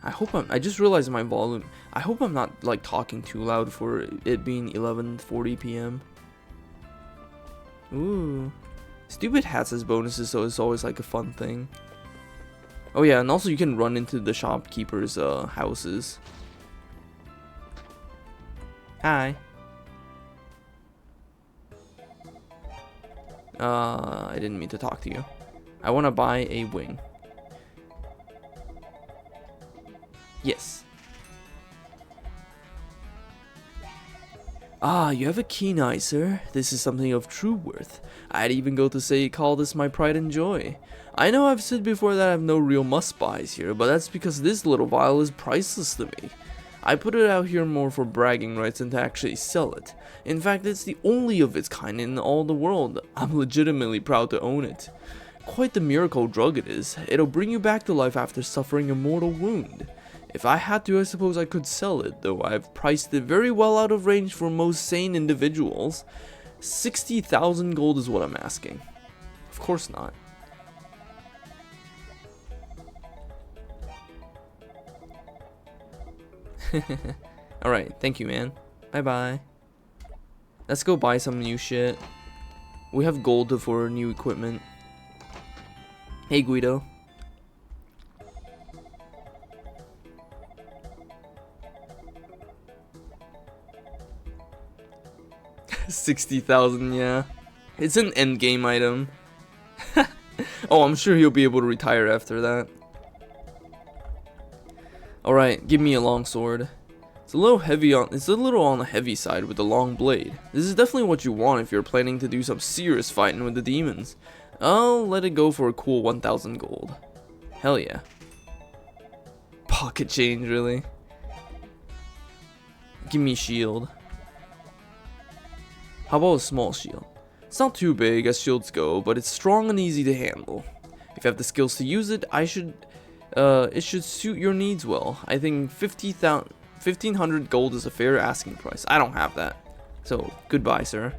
I just realized my volume. I hope I'm not like talking too loud for it being 11:40 p.m. Ooh. Stupid hats as bonuses, so it's always like a fun thing. Oh yeah, and also you can run into the shopkeepers' houses. Hi. I didn't mean to talk to you. I want to buy a wing. Yes. Ah, you have a keen eye, sir. This is something of true worth. I'd even go to call this my pride and joy. I know I've said before that I have no real must-buys here, but that's because this little vial is priceless to me. I put it out here more for bragging rights than to actually sell it. In fact, it's the only of its kind in all the world. I'm legitimately proud to own it. Quite the miracle drug it is. It'll bring you back to life after suffering a mortal wound. If I had to, I suppose I could sell it, though I've priced it very well out of range for most sane individuals. 60,000 gold is what I'm asking. Of course not. Alright, thank you, man. Bye bye. Let's go buy some new shit. We have gold for new equipment. Hey, Guido. $60,000, yeah. It's an endgame item. Oh, I'm sure he'll be able to retire after that. Alright, give me a long sword. It's a little on the heavy side with the long blade. This is definitely what you want if you're planning to do some serious fighting with the demons. I'll let it go for a cool 1,000 gold. Hell yeah. Pocket change, really? Give me a shield. How about a small shield? It's not too big as shields go, but it's strong and easy to handle. If you have the skills to use it, it should suit your needs well. I think 1,500 gold is a fair asking price. I don't have that. So, goodbye, sir.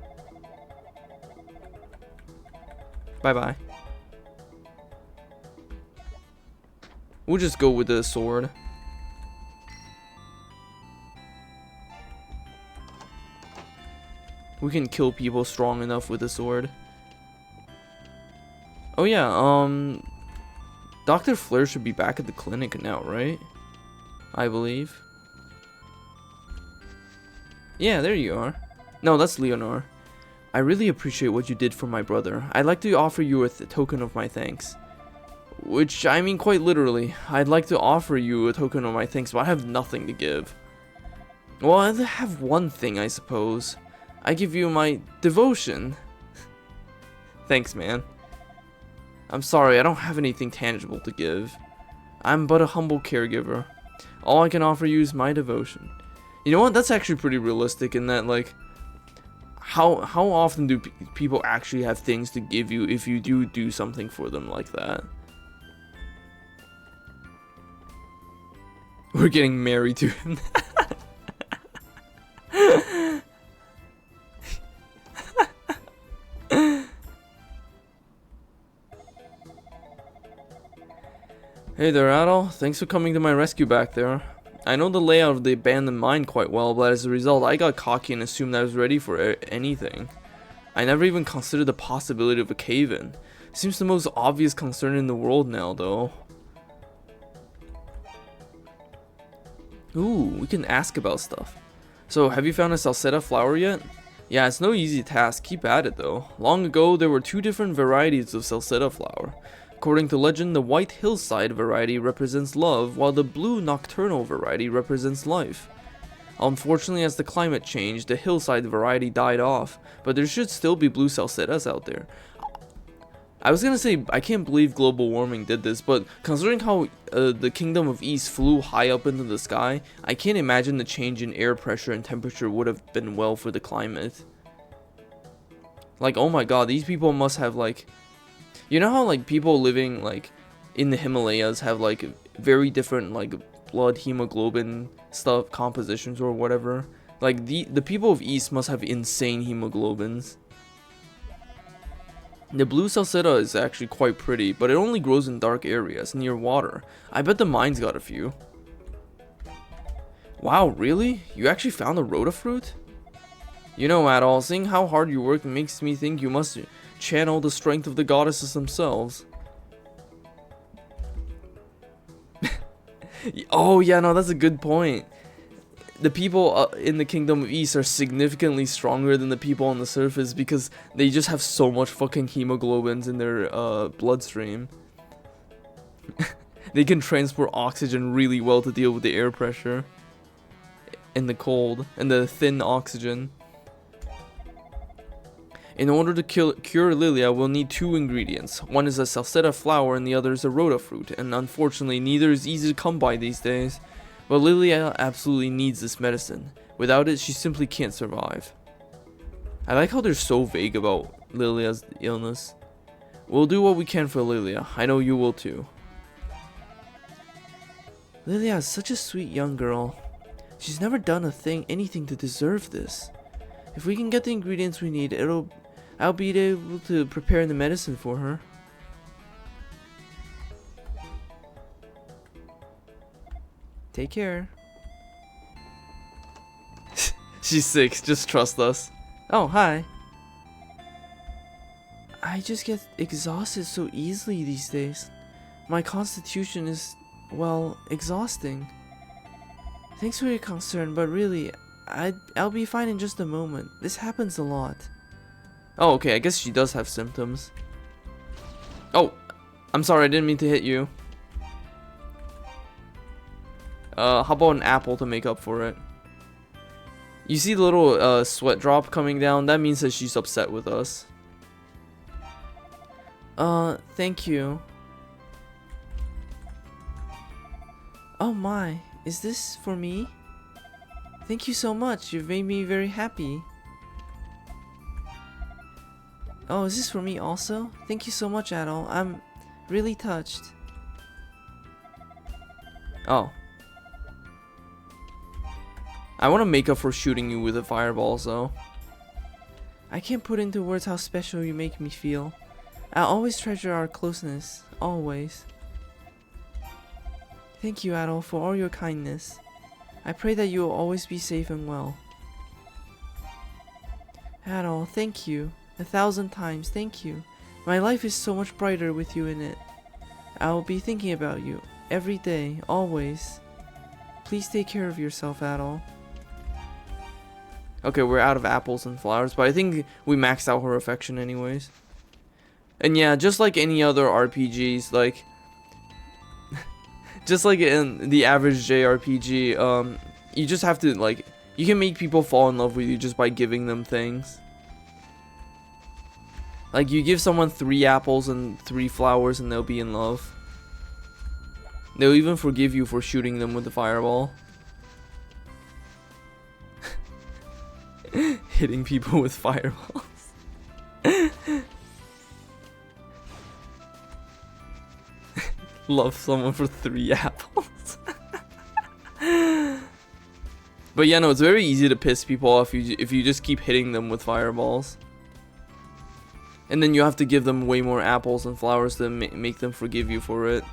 Bye-bye. We'll just go with the sword. We can kill people strong enough with a sword. Oh yeah, Dr. Flare should be back at the clinic now, right? I believe. Yeah, there you are. No, that's Leonor. I really appreciate what you did for my brother. I'd like to offer you a token of my thanks. Which, I mean quite literally. I'd like to offer you a token of my thanks, but I have nothing to give. Well, I have one thing, I suppose. I give you my devotion. Thanks, man. I'm sorry, I don't have anything tangible to give. I'm but a humble caregiver. All I can offer you is my devotion. You know what? That's actually pretty realistic in that, like, how often do people actually have things to give you if you do something for them like that? We're getting married to him. Hey there, Adol. Thanks for coming to my rescue back there. I know the layout of the abandoned mine quite well, but as a result, I got cocky and assumed I was ready for anything. I never even considered the possibility of a cave-in. Seems the most obvious concern in the world now, though. Ooh, we can ask about stuff. So, have you found a Salsetta flower yet? Yeah, it's no easy task. Keep at it, though. Long ago, there were two different varieties of Salsetta flower. According to legend, the white hillside variety represents love, while the blue nocturnal variety represents life. Unfortunately, as the climate changed, the hillside variety died off, but there should still be blue salsettas out there. I was gonna say, I can't believe global warming did this, but considering how the Kingdom of East flew high up into the sky, I can't imagine the change in air pressure and temperature would have been well for the climate. Like, oh my god, these people must have, like... You know how, like, people living, like, in the Himalayas have, like, very different, like, blood hemoglobin stuff, compositions or whatever? Like, the people of East must have insane hemoglobins. The blue salsetta is actually quite pretty, but it only grows in dark areas, near water. I bet the mine's got a few. Wow, really? You actually found a Rhoda fruit? You know, Adol, seeing how hard you work makes me think you must channel the strength of the goddesses themselves. Oh, yeah, no, that's a good point. The people in the Kingdom of East are significantly stronger than the people on the surface because they just have so much fucking hemoglobins in their bloodstream. They can transport oxygen really well to deal with the air pressure and the cold and the thin oxygen. In order to cure Lilia, we'll need 2 ingredients. One is a salsetta flower and the other is a rhoda fruit, and unfortunately neither is easy to come by these days. But Lilia absolutely needs this medicine. Without it, she simply can't survive. I like how they're so vague about Lilia's illness. We'll do what we can for Lilia. I know you will too. Lilia is such a sweet young girl. She's never done anything to deserve this. If we can get the ingredients we need, I'll be able to prepare the medicine for her. Take care. She's 6, just trust us. Oh, hi. I just get exhausted so easily these days. My constitution is, well, exhausting. Thanks for your concern, but really, I'll be fine in just a moment. This happens a lot. Oh, okay, I guess she does have symptoms. Oh, I'm sorry, I didn't mean to hit you. How about an apple to make up for it? You see the little sweat drop coming down? That means that she's upset with us. Thank you. Oh my, is this for me? Thank you so much, you've made me very happy. Oh, is this for me also? Thank you so much, Adol. I'm really touched. Oh. I want to make up for shooting you with a fireball, so. I can't put into words how special you make me feel. I'll always treasure our closeness. Always. Thank you, Adol, for all your kindness. I pray that you will always be safe and well. Adol, thank you. 1,000 times, thank you. My life is so much brighter with you in it. I will be thinking about you every day, always. Please take care of yourself, Adol. Okay, we're out of apples and flowers, but I think we maxed out her affection anyways. And yeah, just like any other RPGs, like just like in the average JRPG, you just have to, like, you can make people fall in love with you just by giving them things. Like, you give someone 3 apples and 3 flowers and they'll be in love. They'll even forgive you for shooting them with the fireball. Hitting people with fireballs. Love someone for 3 apples. But yeah, no, it's very easy to piss people off if you just keep hitting them with fireballs. And then you have to give them way more apples and flowers to make them forgive you for it.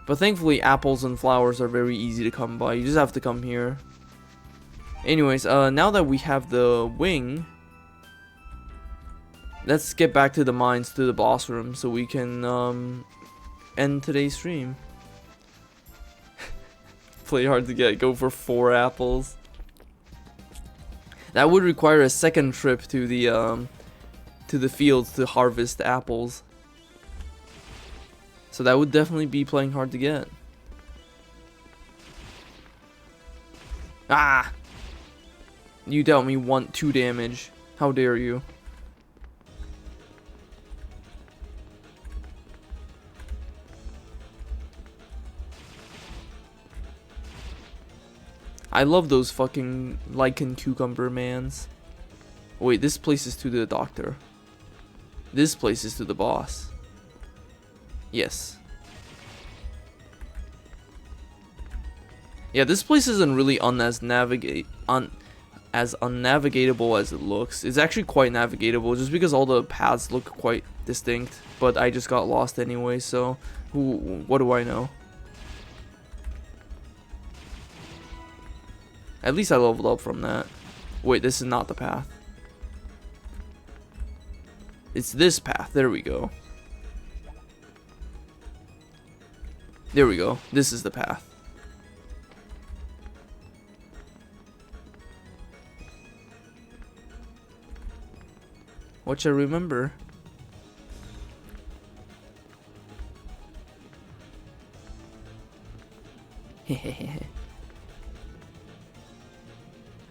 But thankfully, apples and flowers are very easy to come by. You just have to come here. Anyways, now that we have the wing, let's get back to the mines, to the boss room, so we can end today's stream. Play hard to get, go for 4 apples. That would require a second trip to the fields to harvest apples. So that would definitely be playing hard to get. Ah! You dealt me 2 damage. How dare you? I love those fucking lichen cucumber mans. Wait, this place is to the doctor. This place is to the boss. Yes. Yeah, this place isn't really as unnavigatable as it looks. It's actually quite navigatable just because all the paths look quite distinct. But I just got lost anyway, so what do I know? At least I leveled up from that. Wait, this is not the path. It's this path. There we go. There we go. This is the path. What you remember?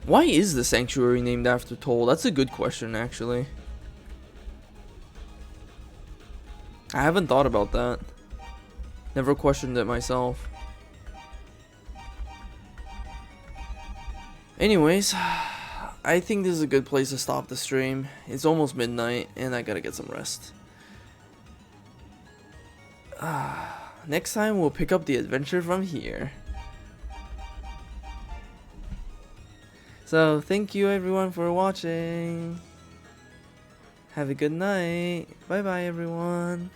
Why is the sanctuary named after Toll? That's a good question, actually. I haven't thought about that. Never questioned it myself. Anyways, I think this is a good place to stop the stream. It's almost midnight and I gotta get some rest. Next time we'll pick up the adventure from here. So thank you everyone for watching. Have a good night. Bye bye everyone.